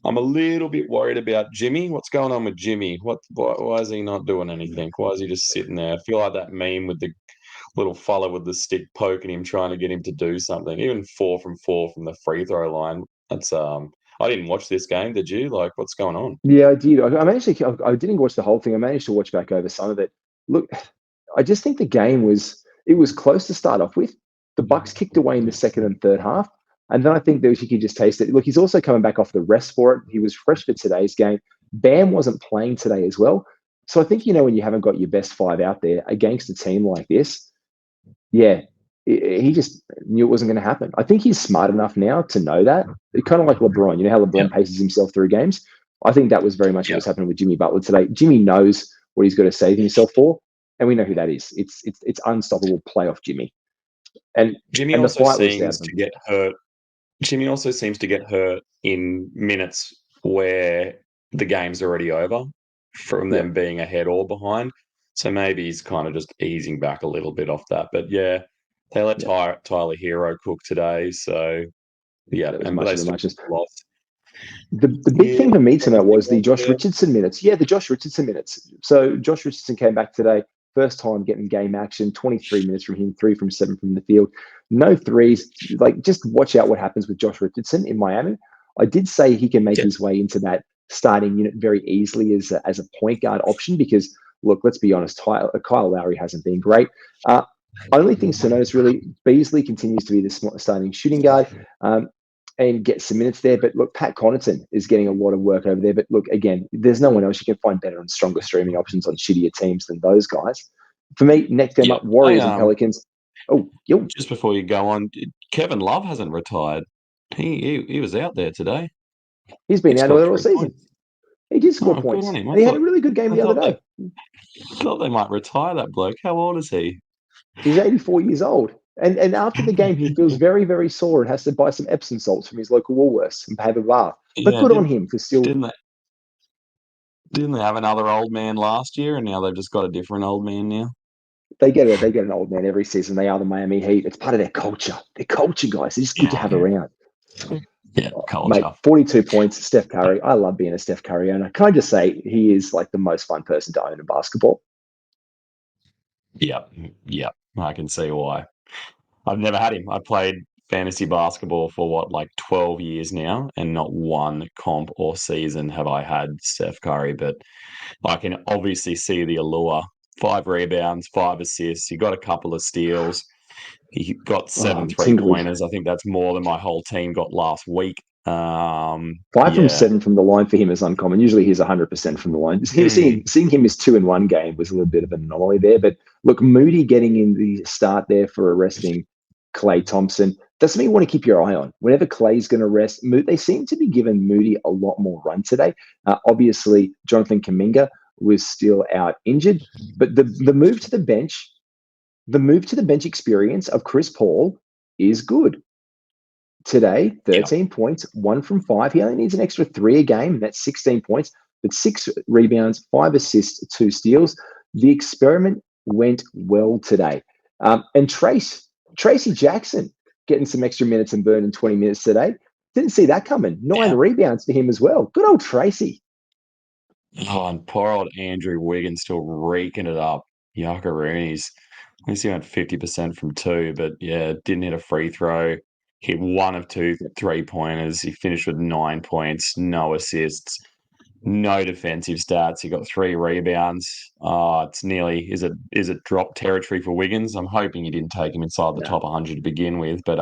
I'm a little bit worried about Jimmy. What's going on with Jimmy? Why is he not doing anything? Why is he just sitting there? I feel like that meme with the little fella with the stick poking him, trying to get him to do something. Even 4 from 4 from the free throw line. That's I didn't watch this game. Did you? Like, what's going on? Yeah, I did. I didn't watch the whole thing. I managed to watch back over some of it. Look, I just think the game was close to start off with. The Bucks kicked away in the second and third half. And then I think that he could just taste it. Look, he's also coming back off the rest for it. He was fresh for today's game. Bam wasn't playing today as well. So I think, when you haven't got your best 5 out there against a team like this, he just knew it wasn't going to happen. I think he's smart enough now to know that. Kind of like LeBron. You know how LeBron paces himself through games? I think that was very much what was happening with Jimmy Butler today. Jimmy knows what he's got to save himself for, and we know who that is. It's unstoppable playoff Jimmy. And Jimmy also seems to get hurt. Jimmy also seems to get hurt in minutes where the game's already over from them being ahead or behind. So maybe he's kind of just easing back a little bit off that. But they let Tyler Hero cook today. So and they still lost. The big thing for me tonight was the Josh Richardson minutes. Yeah, the Josh Richardson minutes. So Josh Richardson came back today. First time getting game action, 23 minutes from him, 3 from 7 from the field. No threes. Like, just watch out what happens with Josh Richardson in Miami. I did say he can make his way into that starting unit very easily as a point guard option because, look, let's be honest, Kyle Lowry hasn't been great. Only things to notice, really, Beasley continues to be the starting shooting guard and get some minutes there. But, look, Pat Connaughton is getting a lot of work over there. But, look, again, there's no one else. You can find better and stronger streaming options on shittier teams than those guys. For me, next game up, Warriors and Pelicans. Just before you go on, Kevin Love hasn't retired. He was out there today. He's been out there all season. He did score points. He had a really good game the other day. I thought they might retire that bloke. How old is he? He's 84 years old. And after the game, he feels very, very sore and has to buy some Epsom salts from his local Woolworths and have a bath. But good on him for still... Didn't they have another old man last year, and now they've just got a different old man now? They get an old man every season. They are the Miami Heat. It's part of their culture. Their culture, guys. It's just good to have around. Yeah, culture. Mate, 42 points, Steph Curry. I love being a Steph Curry owner. Can I just say he is like the most fun person to own in basketball? Yeah, I can see why. I've never had him. I played fantasy basketball for like 12 years now, and not one comp or season have I had Steph Curry, but I can obviously see the allure. 5 rebounds, 5 assists. He got a couple of steals. He got 7 I'm tingly. three-pointers. I think that's more than my whole team got last week. 5 from Yeah. 7 from the line for him is uncommon. Usually he's 100% from the line. Mm. Seeing him as 2 in one game was a little bit of an anomaly there. But look, Moody getting in the start there for arresting Klay Thompson. That's something you want to keep your eye on. Whenever Clay's going to rest, they seem to be giving Moody a lot more run today. Obviously, Jonathan Kuminga was still out injured, but the move to the bench, experience of Chris Paul is good. Today, 13 points, 1 from 5. He only needs an extra 3 a game. That's 16 points, but 6 rebounds, 5 assists, 2 steals. The experiment went well today. And Tracy Jackson getting some extra minutes and burning 20 minutes today. Didn't see that coming. 9 rebounds for him as well. Good old Tracy. Oh, and poor old Andrew Wiggins still raking it up. Yuckaroonies. At least he went 50% from 2, but yeah, didn't hit a free throw. Hit 1 of 2 3-pointers. He finished with 9 points, no assists, no defensive stats. He got 3 rebounds. It's nearly is it drop territory for Wiggins? I'm hoping he didn't take him inside the top 100 to begin with, but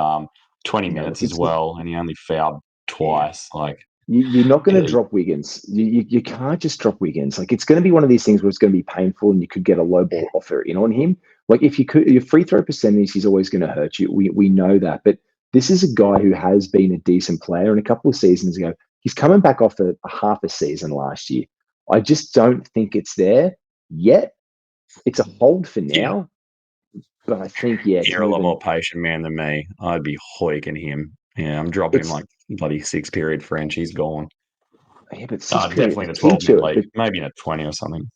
20 minutes as well, and he only fouled twice. Like You're not going to drop Wiggins. You can't just drop Wiggins. Like, it's going to be one of these things where it's going to be painful and you could get a low ball offer in on him. Like, if you could, your free throw percentage, he's always going to hurt you. We know that. But this is a guy who has been a decent player. And a couple of seasons ago, he's coming back off a half a season last year. I just don't think it's there yet. It's a hold for now. But I think, you're a lot more patient man than me. I'd be hoiking him. Yeah, I'm dropping him like bloody 6-period French. He's gone. Yeah, but definitely in a 12-minute league, maybe in a 20 or something.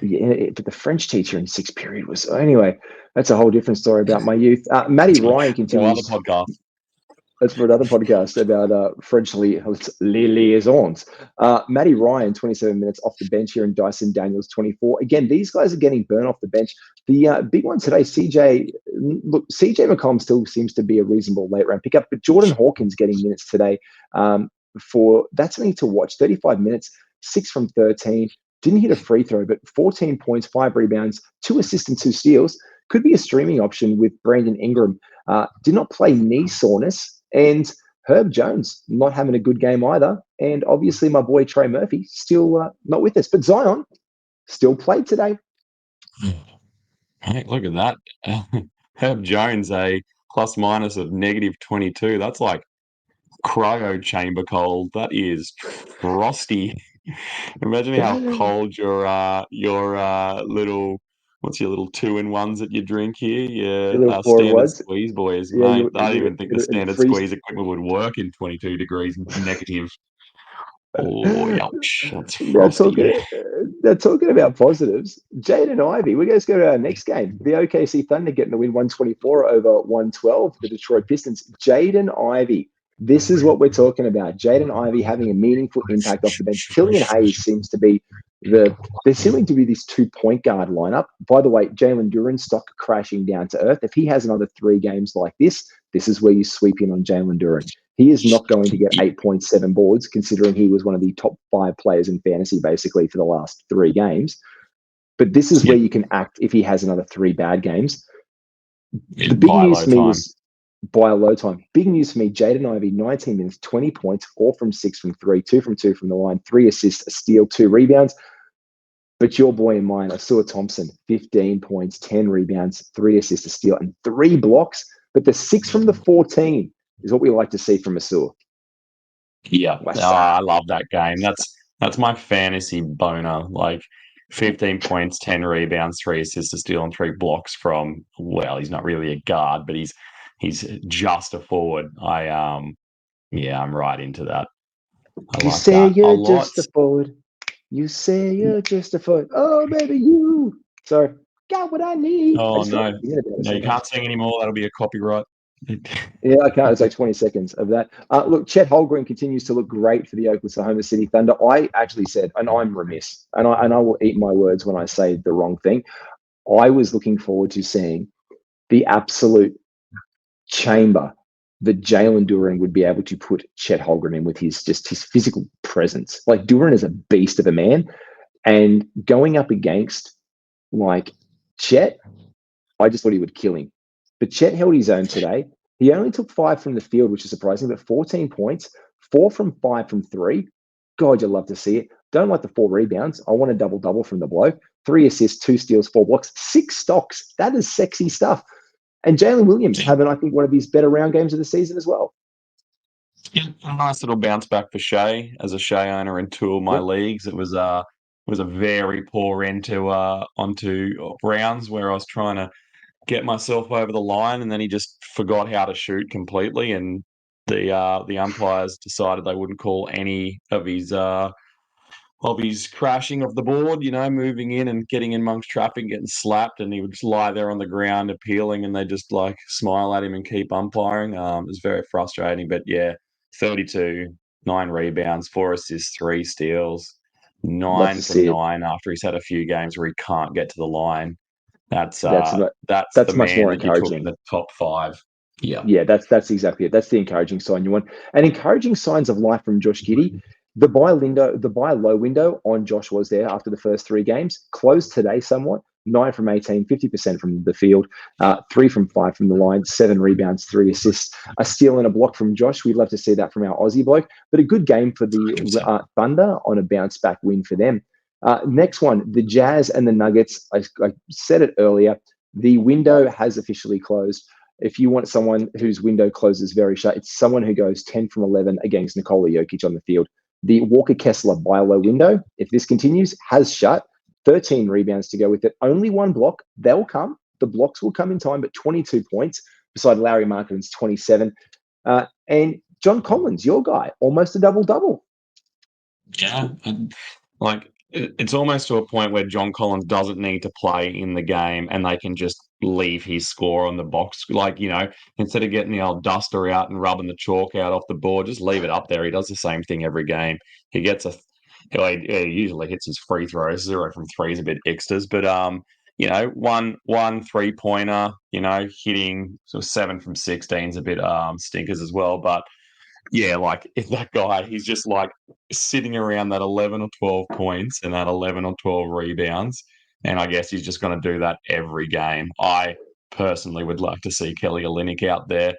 Yeah, but the French teacher in 6th period was anyway. That's a whole different story about my youth. Matty Ryan continues. That's for another podcast about French liaisons. Matty Ryan, 27 minutes off the bench here, and Dyson Daniels, 24. Again, these guys are getting burnt off the bench. The big one today, CJ McCollum still seems to be a reasonable late round pickup, but Jordan Hawkins getting minutes today. That's something to watch. 35 minutes, 6 from 13. Didn't hit a free throw, but 14 points, 5 rebounds, 2 assists and 2 steals. Could be a streaming option with Brandon Ingram. Did not play knee soreness. And Herb Jones not having a good game either. And obviously my boy Trey Murphy still not with us. But Zion still played today. Hey, look at that. Herb Jones, a plus minus of -22. That's like cryo chamber cold. That is frosty. Imagine how cold your little, what's your little 2-in-1s that you drink here? Yeah, standard squeeze boys, mate. I don't even think the standard squeeze equipment would work in 22 degrees negative. Oh, ouch. That's frosty. They're talking about positives. Jaden Ivey, we're going to go to our next game. The OKC Thunder getting the win 124 over 112. The Detroit Pistons. Jaden Ivey. This is what we're talking about. Jaden Ivey having a meaningful impact off the bench. Killian Hayes seems to be there seeming to be this 2-point guard lineup. By the way, Jalen Duren's stock crashing down to earth. If he has another 3 games like this is where you sweep in on Jalen Duren. He is not going to get 8.7 boards, considering he was one of the top 5 players in fantasy basically for the last 3 games. But this is where you can act if he has another 3 bad games. The big news for me was by a low time. Big news for me, Jaden Ivey, 19 minutes, 20 points, 4 from 6 from 3, 2 from 2 from the line, 3 assists, a steal, 2 rebounds. But your boy and mine, Asua Thompson, 15 points, 10 rebounds, 3 assists, a steal, and 3 blocks. But the 6 from the 14 is what we like to see from Asua. Yeah, I love that game. That's my fantasy boner. Like 15 points, 10 rebounds, 3 assists, a steal, and 3 blocks from. Well, he's not really a guard, but he's just a forward. I'm right into that. You say you're just a forward. You say you're just a forward. Oh, baby, you. Sorry. Got what I need. Oh, no. No, you can't sing anymore. That'll be a copyright. Yeah, I can't. It's like 20 seconds of that. Look, Chet Holmgren continues to look great for the Oklahoma City Thunder. I actually said, and I'm remiss, and I will eat my words when I say the wrong thing. I was looking forward to seeing the absolute chamber that Jalen Duren would be able to put Chet Holmgren in with his physical presence. Like Duren is a beast of a man, and going up against like Chet, I just thought he would kill him. But Chet held his own today. He only took 5 from the field, which is surprising, but 14 points, 4 from 5 from 3. God, you'll love to see it. Don't like the 4 rebounds. I want a double-double from the bloke. 3 assists, 2 steals, 4 blocks, 6 stocks. That is sexy stuff. And Jalen Williams having, I think, one of his better round games of the season as well. Yeah, a nice little bounce back for Shea. As a Shea owner in 2 of my leagues, it was a very poor end to onto rounds where I was trying to get myself over the line, and then he just forgot how to shoot completely, and the umpires decided they wouldn't call any of his crashing of the board, moving in and getting in amongst traffic, getting slapped, and he would just lie there on the ground appealing, and they just like smile at him and keep umpiring. It was very frustrating, but yeah, 32, 9 rebounds, 4 assists, 3 steals, 9 from 9 after he's had a few games where he can't get to the line. That's the much man more that you took encouraging. in the top 5. Yeah, that's exactly it. That's the encouraging sign you want. And encouraging signs of life from Josh Giddey. The buy low window on Josh was there after the first 3 games. Closed today somewhat. 9 from 18, 50% from the field, 3 from 5 from the line, 7 rebounds, 3 assists, a steal and a block from Josh. We'd love to see that from our Aussie bloke. But a good game for the Thunder on a bounce back win for them. Next one, the Jazz and the Nuggets. I said it earlier. The window has officially closed. If you want someone whose window closes very shut, it's someone who goes 10 from 11 against Nikola Jokic on the field. The Walker Kessler buy low window, if this continues, has shut. 13 rebounds to go with it. Only 1 block. They'll come. The blocks will come in time, but 22 points beside Larry Markkanen 27. And John Collins, your guy, almost a double-double. Yeah. Like, it's almost to a point where John Collins doesn't need to play in the game and they can just leave his score on the box. Like, instead of getting the old duster out and rubbing the chalk out off the board, just leave it up there. He does the same thing every game. He gets he usually hits his free throws. 0 from 3 is a bit extras, but one 3-pointer, hitting sort of 7 from 16 is a bit stinkers as well. But yeah, like if that guy, he's just like sitting around that 11 or 12 points and that 11 or 12 rebounds, and I guess he's just going to do that every game. I personally would like to see Kelly Olynyk out there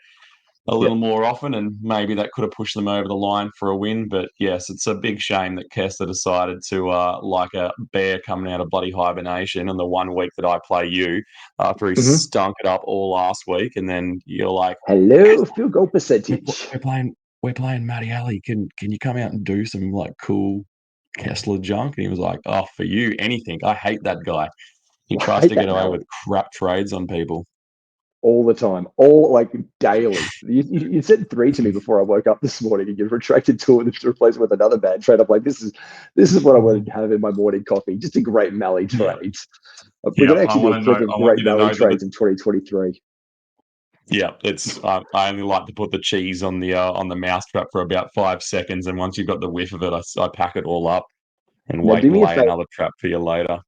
a little more often, and maybe that could have pushed them over the line for a win. But yes, it's a big shame that Kessler decided to, like a bear coming out of bloody hibernation, in the 1 week that I play you, after he stunk it up all last week, and then you're like, hello, field goal percentage. We're playing Matty Alley. Can you come out and do some like cool Kessler junk? And he was like, oh, for you, anything. I hate that guy. He tries to get away with crap trades on people. All the time, all like daily. You said 3 to me before I woke up this morning, and you retracted 2 and replaced it with another bad trade. I'm like, this is what I wanted to have in my morning coffee. Just a great Malley trade. We're going to actually do a clip of great Malley trades in 2023. Yeah, it's. I only like to put the cheese on the mousetrap for about 5 seconds, and once you've got the whiff of it, I pack it all up and wait and lay another trap for you later.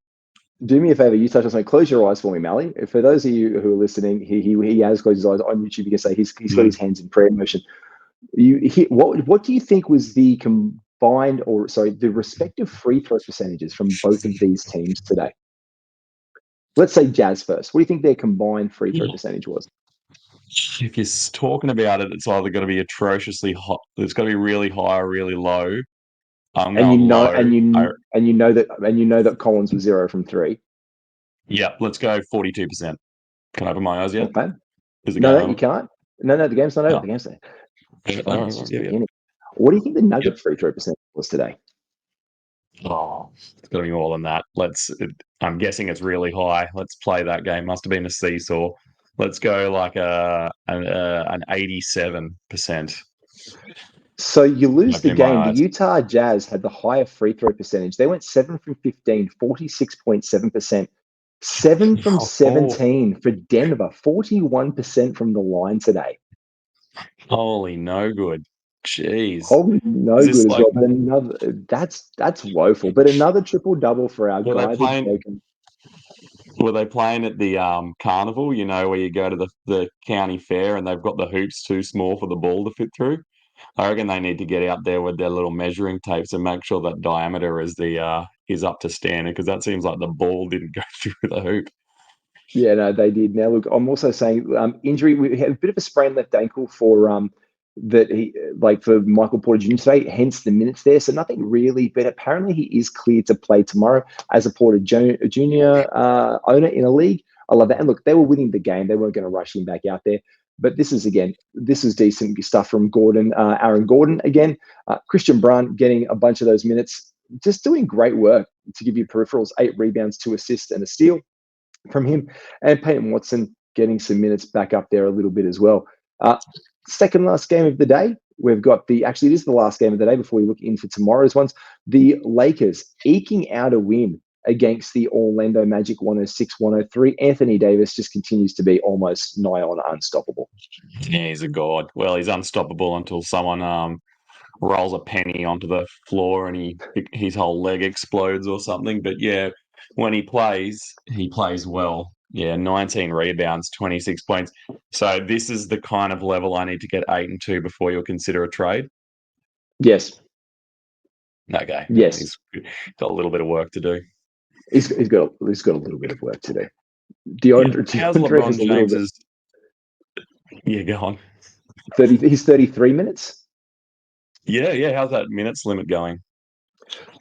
Do me a favor. You touch on something. Close your eyes for me, Malley. For those of you who are listening, he has closed his eyes on YouTube. You can say he's got his hands in prayer motion. What do you think was the the respective free throw percentages from both of these teams today? Let's say Jazz first. What do you think their combined free throw percentage was? If you're talking about it, it's either going to be atrociously hot. It's going to be really high or really low. And you know that Collins was 0 from 3. Yeah, let's go 42%. Can I open my eyes yet? Okay. No, you can't. No, the game's not over. No. The game's there. Yeah. What do you think the Nuggets free throw percentage was today? Oh, it's going to be more than that. I'm guessing it's really high. Let's play that game. Must have been a seesaw. Let's go like an 87%. So you lose the game. The Utah Jazz had the higher free throw percentage. They went 7 from 15, 46.7%. 7 from 17 for Denver, 41% from the line today. Holy no good. Jeez. Holy no good as well. But that's woeful. But another triple double for our guy. Were they playing at the carnival? You know, where you go to the county fair and they've got the hoops too small for the ball to fit through. I reckon they need to get out there with their little measuring tapes and make sure that diameter is up to standard, because that seems like the ball didn't go through the hoop. Yeah, no, they did. Now, look, I'm also saying injury. We had a bit of a sprained left ankle for that he like for Michael Porter Jr. today, hence the minutes there. So nothing really, but apparently he is cleared to play tomorrow as a Porter Jr. Owner in a league. I love that. And look, they were winning the game; they weren't going to rush him back out there. But this is decent stuff from Gordon, Aaron Gordon again. Christian Brunt getting a bunch of those minutes, just doing great work to give you peripherals, 8 rebounds, 2 assists, and a steal from him, and Peyton Watson getting some minutes back up there a little bit as well. Second last game of the day, we've got actually, this is the last game of the day before we look into tomorrow's ones. The Lakers eking out a win against the Orlando Magic 106-103. Anthony Davis just continues to be almost nigh on unstoppable. Yeah, he's a god. Well, he's unstoppable until someone rolls a penny onto the floor and his whole leg explodes or something. But yeah, when he plays well. Yeah, 19 rebounds, 26 points. So this is the kind of level I need to get 8 and 2 before you'll consider a trade. Yes. Okay. Yes. He's got a little bit of work to do. He's got a little bit of work to do. How's LeBron James's? Yeah, go on. 30. He's 33 minutes. Yeah. How's that minutes limit going?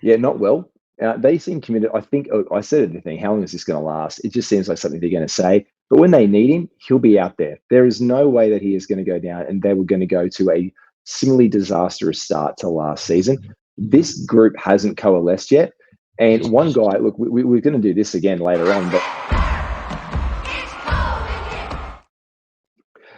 Yeah, not well. They seem committed. I think I said it. The thing, how long is this going to last? It just seems like something they're going to say. But when they need him, he'll be out there. There is no way that he is going to go down, and they were going to go to a similarly disastrous start to last season. This group hasn't coalesced yet. And one guy, look, we're going to do this again later on, but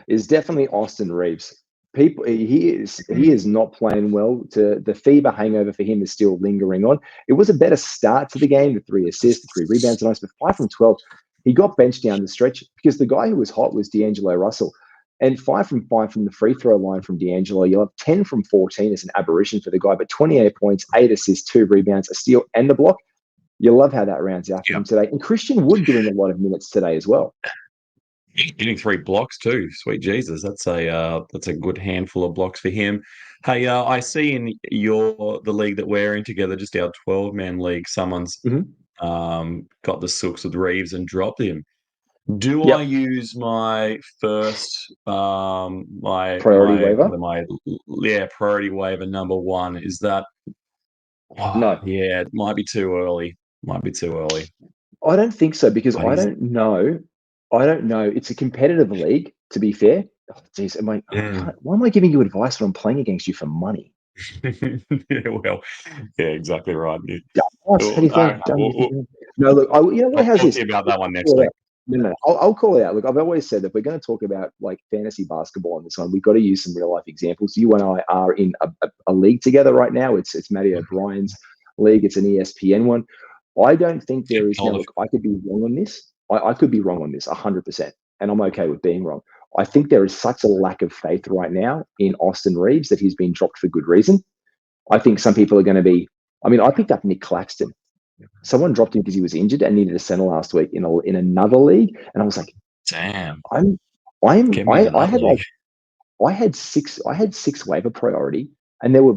is definitely Austin Reeves. He is not playing well. The fever hangover for him is still lingering on. It was a better start to the game, the 3 assists, the 3 rebounds, and but 5 from 12. He got benched down the stretch because the guy who was hot was D'Angelo Russell. And 5 from 5 from the free throw line from D'Angelo. You'll have 10 from 14 is an aberration for the guy, but 28 points, 8 assists, 2 rebounds, a steal, and the block. You love how that rounds out for him today. And Christian Wood doing a lot of minutes today as well. Getting 3 blocks too. Sweet Jesus, that's a good handful of blocks for him. Hey, I see in the league that we're in together, just our 12-man league, someone's got the Silks with Reeves and dropped him. Do I use my first priority waiver? Priority waiver number 1? Is that no? Yeah, it might be too early. I don't think so, because I don't know. It's a competitive league, to be fair. Oh, geez, why am I giving you advice when I'm playing against you for money? Exactly right. How do you think? No, look, how's this? About that one next week. No, I'll call it out. Look, I've always said that if we're going to talk about like fantasy basketball on this one, we've got to use some real life examples. You and I are in a league together right now. It's Matty O'Brien's league. It's an ESPN one. I don't think there is. Now, look, I could be wrong on this. I could be wrong on this 100%, and I'm okay with being wrong. I think there is such a lack of faith right now in Austin Reeves that he's been dropped for good reason. I think some people are going to be. I mean, I picked up Nick Claxton. Someone dropped him because he was injured and needed a center last week in another league, and I was like, "Damn!" I had 6 waiver priority, and there were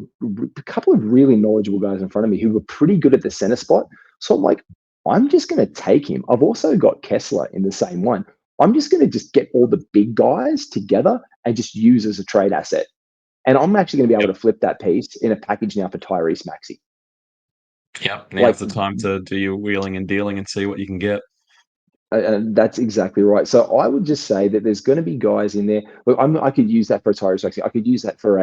a couple of really knowledgeable guys in front of me who were pretty good at the center spot. So I'm like, I'm just going to take him. I've also got Kessler in the same one. I'm just going to just get all the big guys together and just use as a trade asset. And I'm actually going to be able to flip that piece in a package now for Tyrese Maxey. Yep, now's the time to do your wheeling and dealing and see what you can get. That's exactly right. So I would just say that there's going to be guys in there. Look, I could use that for a Tyrese Maxey. I could use that for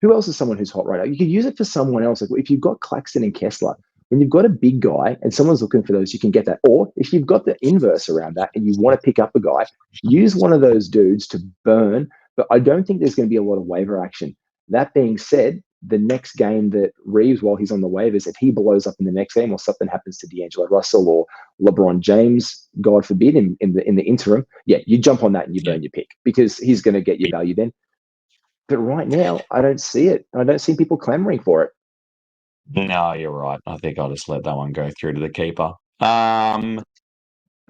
who else is someone who's hot right now? You could use it for someone else. Like if you've got Claxton and Kessler, when you've got a big guy and someone's looking for those, you can get that. Or if you've got the inverse around that and you want to pick up a guy, use one of those dudes to burn. But I don't think there's going to be a lot of waiver action. That being said, the next game that Reeves, while he's on the waivers, if he blows up in the next game or something happens to D'Angelo Russell or LeBron James, God forbid, in the interim, you jump on that and you burn your pick because he's going to get your value then. But right now, I don't see it. I don't see people clamoring for it. No, you're right. I think I'll just let that one go through to the keeper.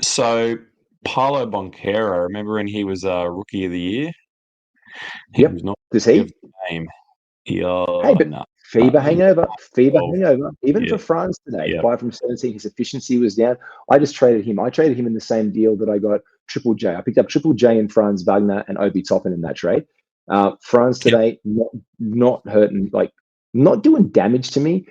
So Paulo Bonquero, remember when he was Rookie of the Year? He Yep. was not Does Rookie of he? the Game. Hey, Oh, but no. fever He hangover, fever was hangover. Even yeah, for France today, yeah, 5 from 17, his efficiency was down. I just traded him. I traded him in the same deal that I got Triple J. I picked up Triple J and Franz Wagner and Obi Toppin in that trade. France yeah, today, not hurting, like not doing damage to me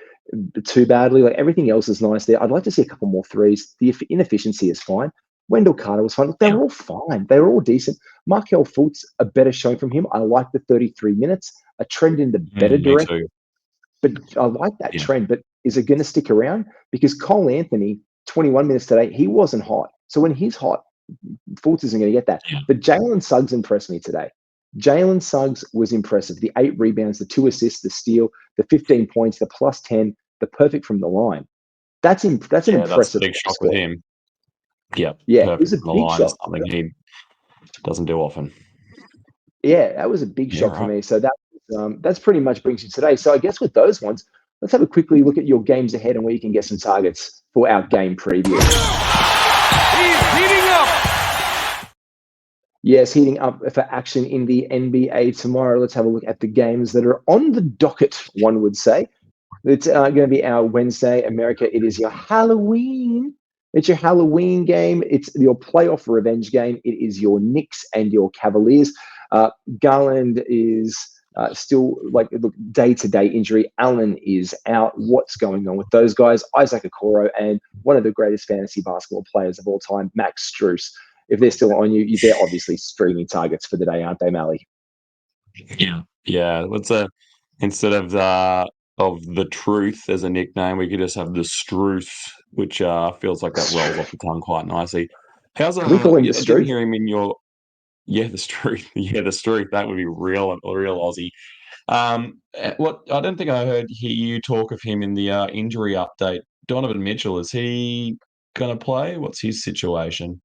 too badly. Like everything else is nice there. I'd like to see a couple more threes. The inefficiency is fine. Wendell Carter was fine. Look, they yeah. were all fine. They were all decent. Markel Fultz, a better showing from him. I like the 33 minutes, a trend in the better Me direction. too. But I like that Yeah, trend. But is it going to stick around? Because Cole Anthony, 21 minutes today, he wasn't hot. So when he's hot, Fultz isn't going to get that. yeah, But Jalen Suggs impressed me today. Jalen Suggs was impressive. The 8 rebounds, the 2 assists, the steal, the 15 points, the plus 10, the perfect from the line. That's an yeah. That's the impressive big shock with score. him. Yeah, Yeah, it was perfect a from the big line is shock. something he doesn't do often. Yeah, that was a big Yeah, shock for right. me. So that's pretty much brings you today. So I guess with those ones, let's have a quickly look at your games ahead and where you can get some targets for our game preview. He's heating up. Yes, heating up for action in the NBA tomorrow. Let's have a look at the games that are on the docket, one would say. It's going to be our Wednesday. America, it is your Halloween. It's your Halloween game. It's your playoff revenge game. It is your Knicks and your Cavaliers. Garland is still like look day-to-day injury. Allen is out. What's going on with those guys? Isaac Okoro and one of the greatest fantasy basketball players of all time, Max Strus. If they're still on you, they're obviously streaming targets for the day, aren't they, Malley? Yeah, yeah. What's a instead of the truth as a nickname, we could just have the Struth, which feels like that rolls off the tongue quite nicely. How's Can we call him the I didn't Struth? hear him in your yeah the Struth yeah the Struth that would be real Aussie. What I don't think I hear you talk of him in the injury update. Donovan Mitchell, is he going to play? What's his situation?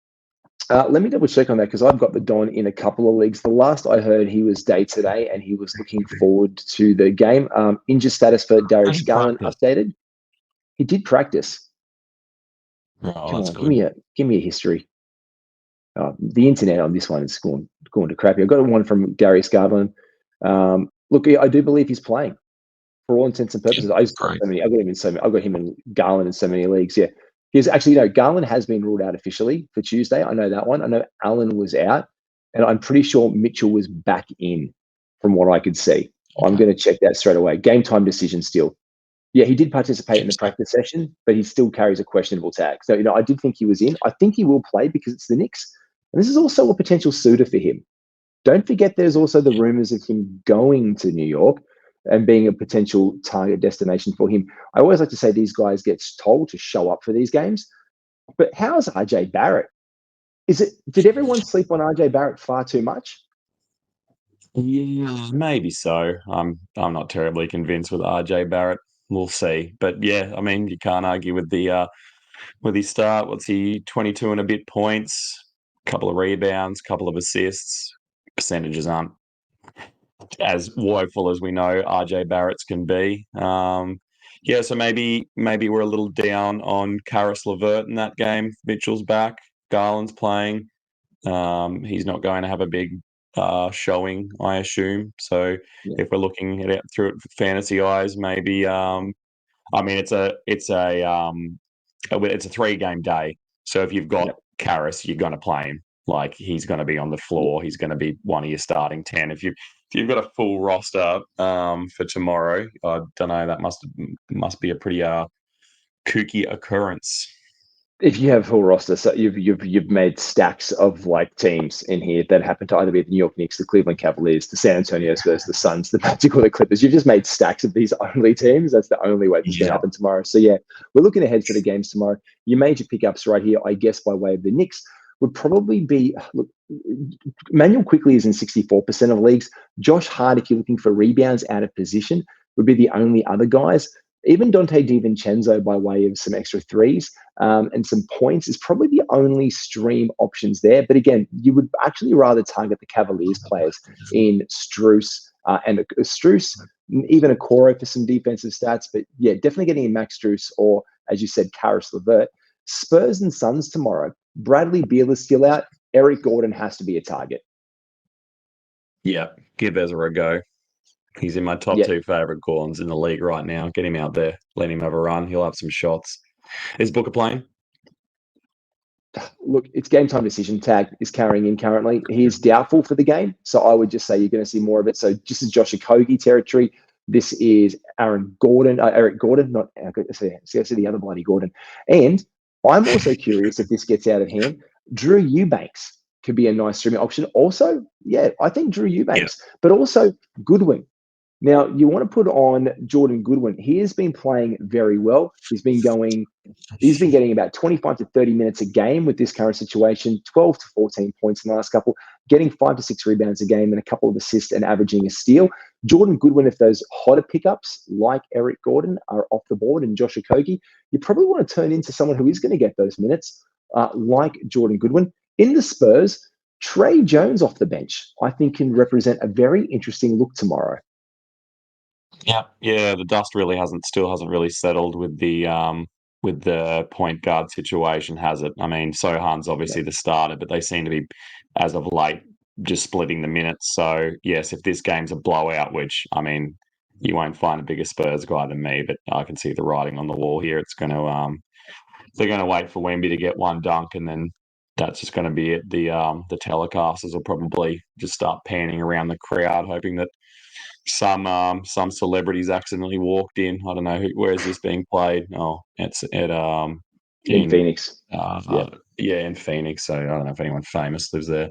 Let me double check on that because I've got the Don in a couple of leagues. The last I heard, he was day today and he was looking forward to the game. Injury status for I Darius didn't Garland practice. updated. He did practice. Oh, Come that's on, good. give me a history. The internet on this one is going to crappy. I got one from Darius Garland. Look, I do believe he's playing for all intents and Yeah, purposes. I just got great. so many. I got him in so many. I got him in Garland in so many leagues. Yeah, he's actually Garland has been ruled out officially for Tuesday. I know that one. I know Allen was out, and I'm pretty sure Mitchell was back in, from what I could see. I'm Okay. going to check that straight away. Game time decision still. Yeah, he did participate in the Tuesday. practice session, but he still carries a questionable tag. So I did think he was in. I think he will play because it's the Knicks, and this is also a potential suitor for him. Don't forget there's also the Yeah. rumors of him going to New York and being a potential target destination for him. I always like to say these guys get told to show up for these games, but how's RJ Barrett? Did everyone sleep on RJ Barrett far too much? Yeah, maybe so. I'm not terribly convinced with RJ Barrett. We'll see. But yeah, I mean, you can't argue with his start. What's he 22 and a bit points, couple of rebounds, couple of assists. Percentages aren't as woeful as we know RJ Barrett's can be. Yeah, so maybe we're a little down on Karis LeVert in that game. Mitchell's back, Garland's playing. He's not going to have a big showing, I assume. So Yeah, if we're looking at it through it with fantasy eyes, maybe I mean it's a 3 game day. So if you've got yeah, Karras, you're going to play him. Like he's going to be on the yeah. floor. He's going to be one of your starting 10. If you've got a full roster for tomorrow, I don't know. That must be a pretty kooky occurrence. If you have full roster, so you've made stacks of like teams in here that happen to either be the New York Knicks, the Cleveland Cavaliers, the San Antonio Spurs, the Suns, the Magic, or the Clippers. You've just made stacks of these only teams. That's the only way this is going to Yeah, happen tomorrow. So yeah, we're looking ahead for the games tomorrow. Your major pickups right here, I guess, by way of the Knicks would probably be look. Manuel Quickly is in 64% of leagues. Josh Hart, if you're looking for rebounds out of position, would be the only other guys. Even Dante DiVincenzo, by way of some extra threes and some points, is probably the only stream options there. But again, you would actually rather target the Cavaliers players in Struce, even a Coro for some defensive stats. But yeah, definitely getting in Max Struce or, as you said, Karis LeVert. Spurs and Suns tomorrow. Bradley Beal is still out. Eric Gordon has to be a target. Yeah, give Ezra a go. He's in my top Yeah. 2 favourite Gordons in the league right now. Get him out there. Let him have a run. He'll have some shots. Is Booker playing? Look, it's game time decision. Tag is carrying in currently. He is doubtful for the game, so I would just say you're going to see more of it. So just as Josh Okogie territory, this is Eric Gordon, not I see the other bloody Gordon. And I'm also curious if this gets out of hand. Drew Eubanks could be a nice streaming option. Also, yeah, I think Drew Eubanks, but also Goodwin. Now, you want to put on Jordan Goodwin. He has been playing very well. He's been getting about 25 to 30 minutes a game with this current situation, 12 to 14 points in the last couple, getting 5 to 6 rebounds a game and a couple of assists and averaging a steal. Jordan Goodwin, if those hotter pickups like Eric Gordon are off the board and Josh Okogie, you probably want to turn into someone who is going to get those minutes like Jordan Goodwin. In the Spurs, Trey Jones off the bench, I think can represent a very interesting look tomorrow. Yeah. The dust still hasn't really settled with the point guard situation, has it? I mean, Sohan's obviously the starter, but they seem to be, as of late, just splitting the minutes. So yes, if this game's a blowout, which I mean, you won't find a bigger Spurs guy than me, but I can see the writing on the wall here. It's going to they're going to wait for Wemby to get one dunk, and then that's just going to be it. The telecasters will probably just start panning around the crowd, hoping that some celebrities accidentally walked in. I don't know where is this being played. Oh, it's at in Phoenix. In Phoenix. So I don't know if anyone famous lives there.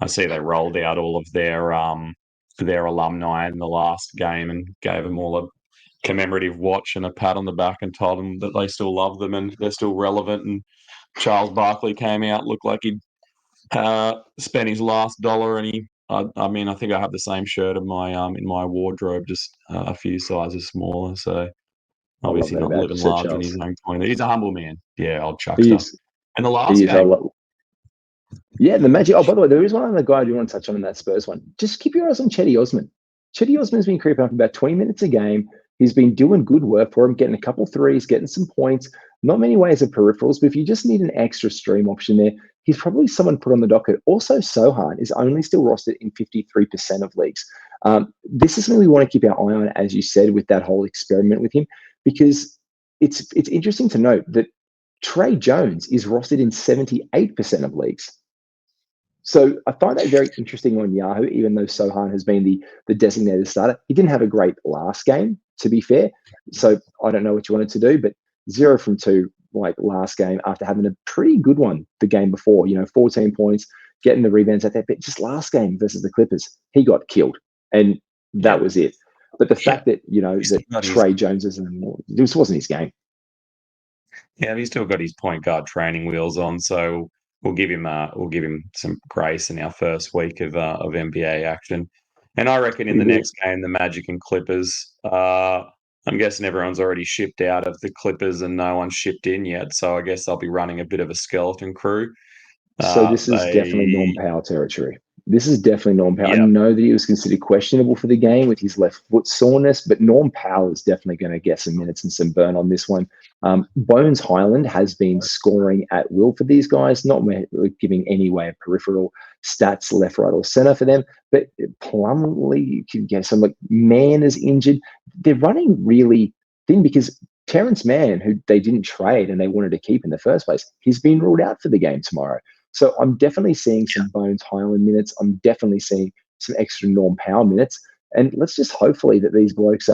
I see they rolled out all of their alumni in the last game and gave them all a commemorative watch and a pat on the back and told them that they still love them and they're still relevant. And Charles Barkley came out, looked like he'd spent his last dollar, and I mean, I think I have the same shirt in my wardrobe, just a few sizes smaller. So obviously not living large in his own coin. He's a humble man. Yeah, old Chuckster. And the last game. Yeah, the Magic. Oh, by the way, there is one other guy I do want to touch on in that Spurs one. Just keep your eyes on Chetty Osman. Chetty Osman's been creeping up about 20 minutes a game. He's been doing good work for him, getting a couple threes, getting some points. Not many ways of peripherals, but if you just need an extra stream option there, he's probably someone put on the docket. Also, Sohan is only still rostered in 53% of leagues. This is something we want to keep our eye on, as you said, with that whole experiment with him, because it's interesting to note that Trey Jones is rostered in 78% of leagues. So I find that very interesting on Yahoo, even though Sohan has been the designated starter. He didn't have a great last game, to be fair. So I don't know what you wanted to do, but 0 from 2 like last game after having a pretty good one the game before, 14 points, getting the rebounds at that. But just last game versus the Clippers, he got killed. And that was it. But the fact that, that Trey Jones this wasn't his game. Yeah, he's still got his point guard training wheels on, so we'll give him some grace in our first week of NBA action. And I reckon in the next game, the Magic and Clippers, I'm guessing everyone's already shipped out of the Clippers and no one's shipped in yet. So I guess I'll be running a bit of a skeleton crew. So this is definitely Norm Powell territory. This is definitely Norm Powell. Yep. I know that he was considered questionable for the game with his left foot soreness, but Norm Powell is definitely going to get some minutes and some burn on this one. Bones Highland has been scoring at will for these guys, not giving any way of peripheral stats left, right, or center for them. But Plumlee, you can get some, like Mann is injured. They're running really thin because Terrence Mann, who they didn't trade and they wanted to keep in the first place, he's been ruled out for the game tomorrow. So I'm definitely seeing some Bones Highland minutes. I'm definitely seeing some extra Norm Powell minutes. And let's just hopefully that these blokes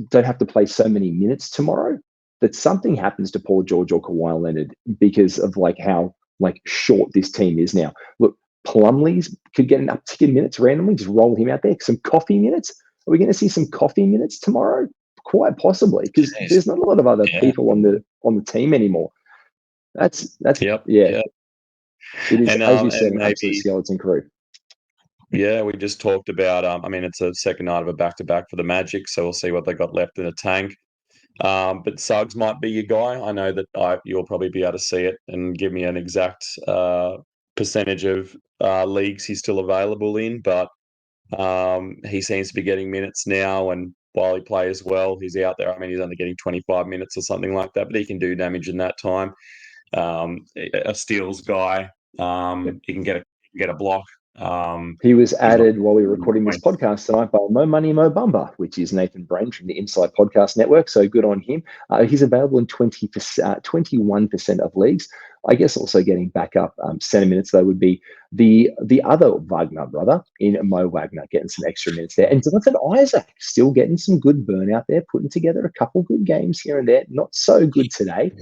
don't have to play so many minutes tomorrow that something happens to Paul George or Kawhi Leonard because of how short this team is now. Look, Plumlee's could get an uptick in minutes randomly, just roll him out there. Some coffee minutes. Are we going to see some coffee minutes tomorrow? Quite possibly, because there's not a lot of other people on the team anymore. That's Yep. It is, and, as you said, and an absolute skeleton crew. Yeah, we just talked about. I mean, it's a second night of a back-to-back for the Magic, so we'll see what they got left in the tank. But Suggs might be your guy. I know that you'll probably be able to see it and give me an exact percentage of leagues he's still available in. But he seems to be getting minutes now, and while he plays well, he's out there. I mean, he's only getting 25 minutes or something like that, but he can do damage in that time. a steals guy. He can get a block. He was He's not added while we were recording this points. podcast tonight by Mo Money Mo Bumba, which is Nathan Brain from the Inside Podcast Network. So good on him. He's available in 21% of leagues. I guess also getting back up center minutes, though, would be the other Wagner brother in Mo Wagner, getting some extra minutes there. And Jonathan Isaac still getting some good burnout there, putting together a couple good games here and there. Not so good today,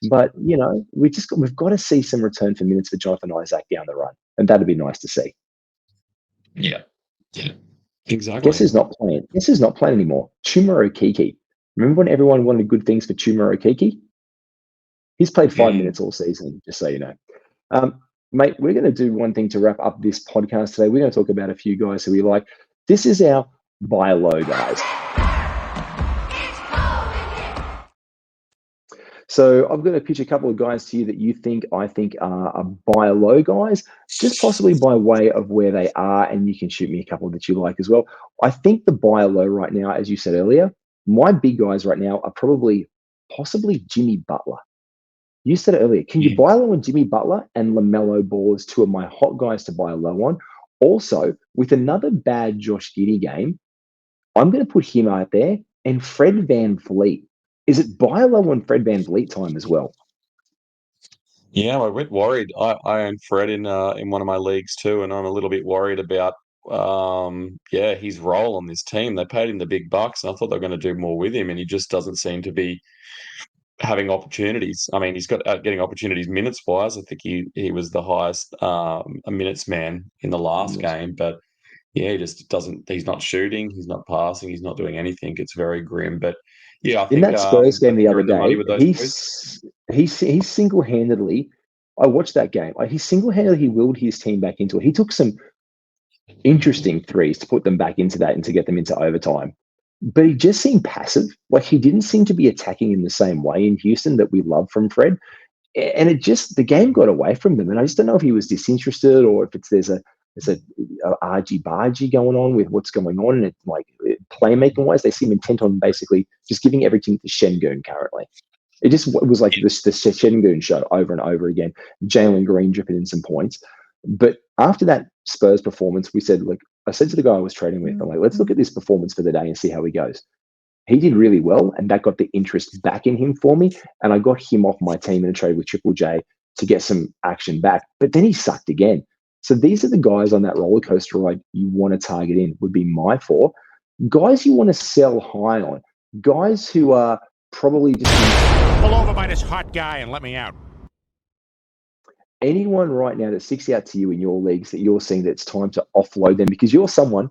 but, we've got to see some return for minutes for Jonathan Isaac down the run. And that'd be nice to see. Yeah, exactly. Guess who's not playing? Guess who's not playing anymore? Chuma Okeke. Remember when everyone wanted good things for Chuma Okeke? He's played 5 minutes all season, just so you know. Mate, we're going to do one thing to wrap up this podcast today. We're going to talk about a few guys who we like. This is our buy low guys. So I'm going to pitch a couple of guys to you that I think are buy low guys, just possibly by way of where they are, and you can shoot me a couple that you like as well. I think the buy low right now, as you said earlier, my big guys right now are possibly Jimmy Butler. You said it earlier. Can you buy low on Jimmy Butler and LaMelo Ball as two of my hot guys to buy low on? Also, with another bad Josh Giddey game, I'm going to put him out there and Fred VanVleet. Is it buy low on Fred VanVleet time as well? Yeah, I'm a bit worried. I own Fred in one of my leagues too, and I'm a little bit worried about his role on this team. They paid him the big bucks, and I thought they were going to do more with him, and he just doesn't seem to be having opportunities. I mean, he's got getting opportunities minutes wise. I think he was the highest minutes man in the last game, but yeah, he just doesn't. He's not shooting. He's not passing. He's not doing anything. It's very grim. But yeah, I think in that Spurs game the you're other in the money day, with those boys. he single-handedly. I watched that game. He single-handedly willed his team back into it. He took some interesting threes to put them back into that and to get them into overtime. But he just seemed passive. Like he didn't seem to be attacking in the same way in Houston that we love from Fred. And the game got away from them. And I just don't know if he was disinterested or if there's a argy-bargy going on with what's going on. And it's like playmaking wise, they seem intent on basically just giving everything to Şengün currently. It was like the Şengün show over and over again. Jalen Green dripping in some points. But after that Spurs performance, I said to the guy I was trading with, I'm like, let's look at this performance for the day and see how he goes. He did really well, and that got the interest back in him for me. And I got him off my team in a trade with Triple J to get some action back. But then he sucked again. So these are the guys on that roller coaster ride you want to target in, would be my four. Guys you want to sell high on. Guys who are probably just... Pull over by this hot guy and let me out. Anyone right now that sticks out to you in your leagues that you're seeing that it's time to offload them, because you're someone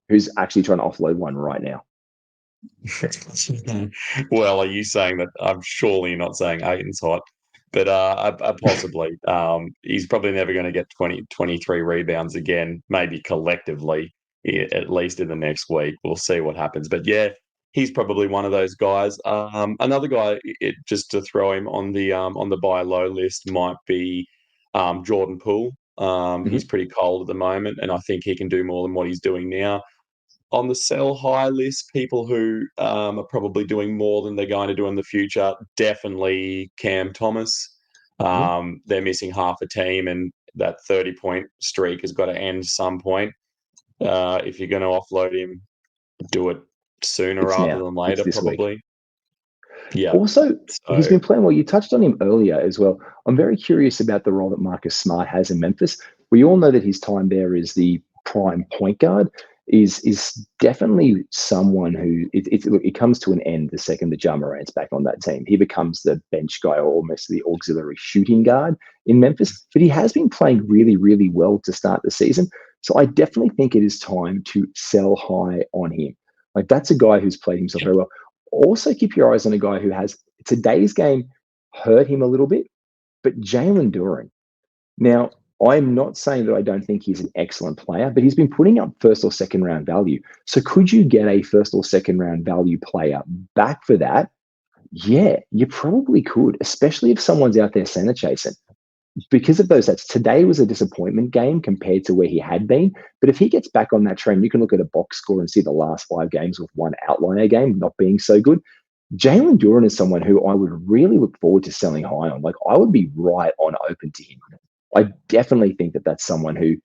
who's actually trying to offload one right now. Well, are you saying that? I'm surely not saying Aiton's hot, but possibly. He's probably never going to get 23 rebounds again, maybe collectively, at least in the next week. We'll see what happens. But yeah, he's probably one of those guys. Another guy, just to throw him on the buy low list, might be Jordan Poole. He's pretty cold at the moment, and I think he can do more than what he's doing now. On the sell high list, people who are probably doing more than they're going to do in the future, definitely Cam Thomas. They're missing half a team, and that 30-point streak has got to end some point. If you're going to offload him, do it sooner rather than later, probably. Week. Yeah. Also, he's been playing well. You touched on him earlier as well. I'm very curious about the role that Marcus Smart has in Memphis. We all know that his time there as the prime point guard is definitely someone who it comes to an end the second that Ja Morant's back on that team. He becomes the bench guy or almost the auxiliary shooting guard in Memphis. But he has been playing really, really well to start the season. So I definitely think it is time to sell high on him. Like that's a guy who's played himself very well. Also keep your eyes on a guy who has today's game hurt him a little bit, but Jalen Duren. Now, I'm not saying that I don't think he's an excellent player, but he's been putting up first or second round value. So could you get a first or second round value player back for that? Yeah, you probably could, especially if someone's out there center chasing. Because of those stats, today was a disappointment game compared to where he had been. But if he gets back on that train, you can look at a box score and see the last 5 games with one outlier game not being so good. Jalen Duren is someone who I would really look forward to selling high on. Like, I would be right on open to him. I definitely think that that's someone who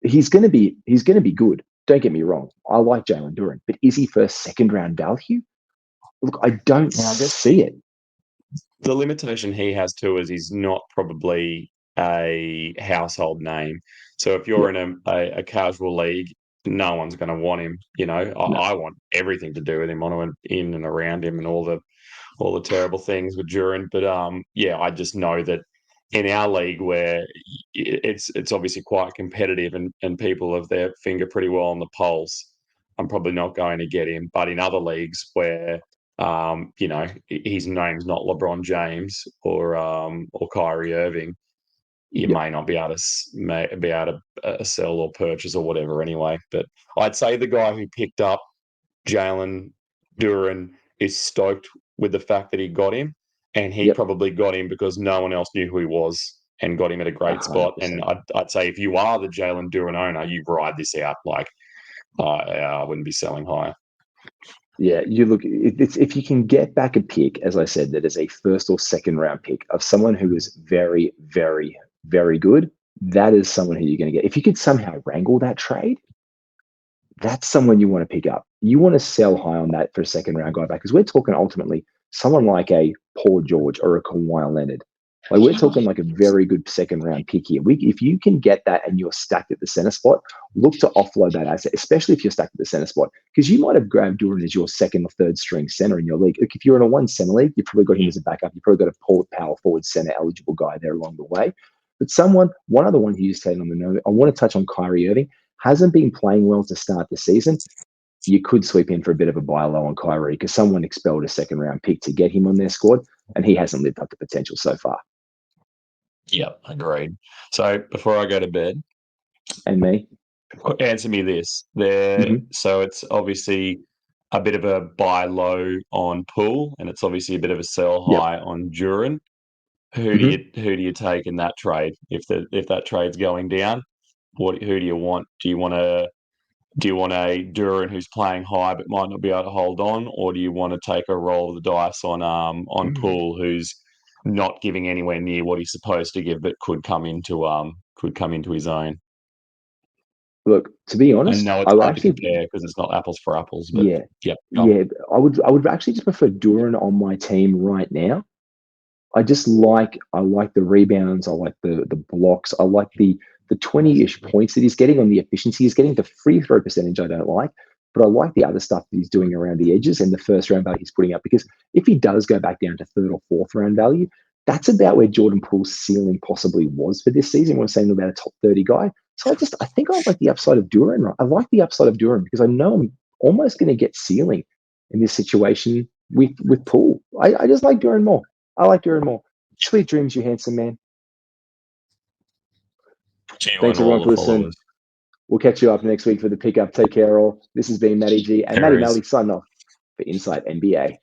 he's going to be good. Don't get me wrong. I like Jalen Duren, but is he first, second round value? Look, I don't see it. The limitation he has too is he's not probably a household name. So if you're in a casual league, no one's going to want him. You know, I want everything to do with him. I want in and around him and all the terrible things with Duran. But I just know that in our league where it's obviously quite competitive and people have their finger pretty well on the pulse, I'm probably not going to get him. But in other leagues where his name's not LeBron James or Kyrie Irving, you may not be able to sell or purchase or whatever anyway. But I'd say the guy who picked up Jalen Duren is stoked with the fact that he got him, and he probably got him because no one else knew who he was and got him at a great 100%. spot. And I'd say if you are the Jalen Duren owner, you ride this out. Like I wouldn't be selling higher. Yeah, you look. If you can get back a pick, as I said, that is a first or second round pick of someone who is very, very, very good, that is someone who you're going to get. If you could somehow wrangle that trade, that's someone you want to pick up. You want to sell high on that for a second round guy back, because we're talking ultimately someone like a Paul George or a Kawhi Leonard. Like, we're talking like a very good second round pick here. If you can get that and you're stacked at the center spot, look to offload that asset, especially if you're stacked at the center spot, because you might have grabbed Duren as your second or third string center in your league. Look, if you're in a one center league, you've probably got him as a backup. You've probably got a power forward center eligible guy there along the way. But one other one who you said on the note, I want to touch on Kyrie Irving. Hasn't been playing well to start the season. You could sweep in for a bit of a buy low on Kyrie because someone expelled a second round pick to get him on their squad, and he hasn't lived up to potential so far. Yep, agreed. So before I go to bed, and me, answer me this. So it's obviously a bit of a buy low on Poole, and it's obviously a bit of a sell high on Duren. Who do you take in that trade if that trade's going down? Who do you want? Do you want a Duren who's playing high but might not be able to hold on, or do you want to take a roll of the dice on Poole, who's not giving anywhere near what he's supposed to give, but could come into his own? Look, to be honest, I know it's hard to compare because it's not apples for apples. But I would actually just prefer Duren on my team right now. I like the rebounds. I like the blocks. I like the 20-ish points that he's getting on the efficiency he's getting. The free throw percentage I don't like, but I like the other stuff that he's doing around the edges and the first round value he's putting up, because if he does go back down to third or fourth round value, that's about where Jordan Poole's ceiling possibly was for this season. We're saying about a top 30 guy. So I think I like the upside of Duren. I like the upside of Duren because I know I'm almost going to get ceiling in this situation with Poole. I just like Duren more. I like Duren more. Sweet dreams, you handsome man. Thanks everyone for listening. We'll catch you up next week for the pickup. Take care all. This has been Matty G and Matty Malley signing off for Insight NBA.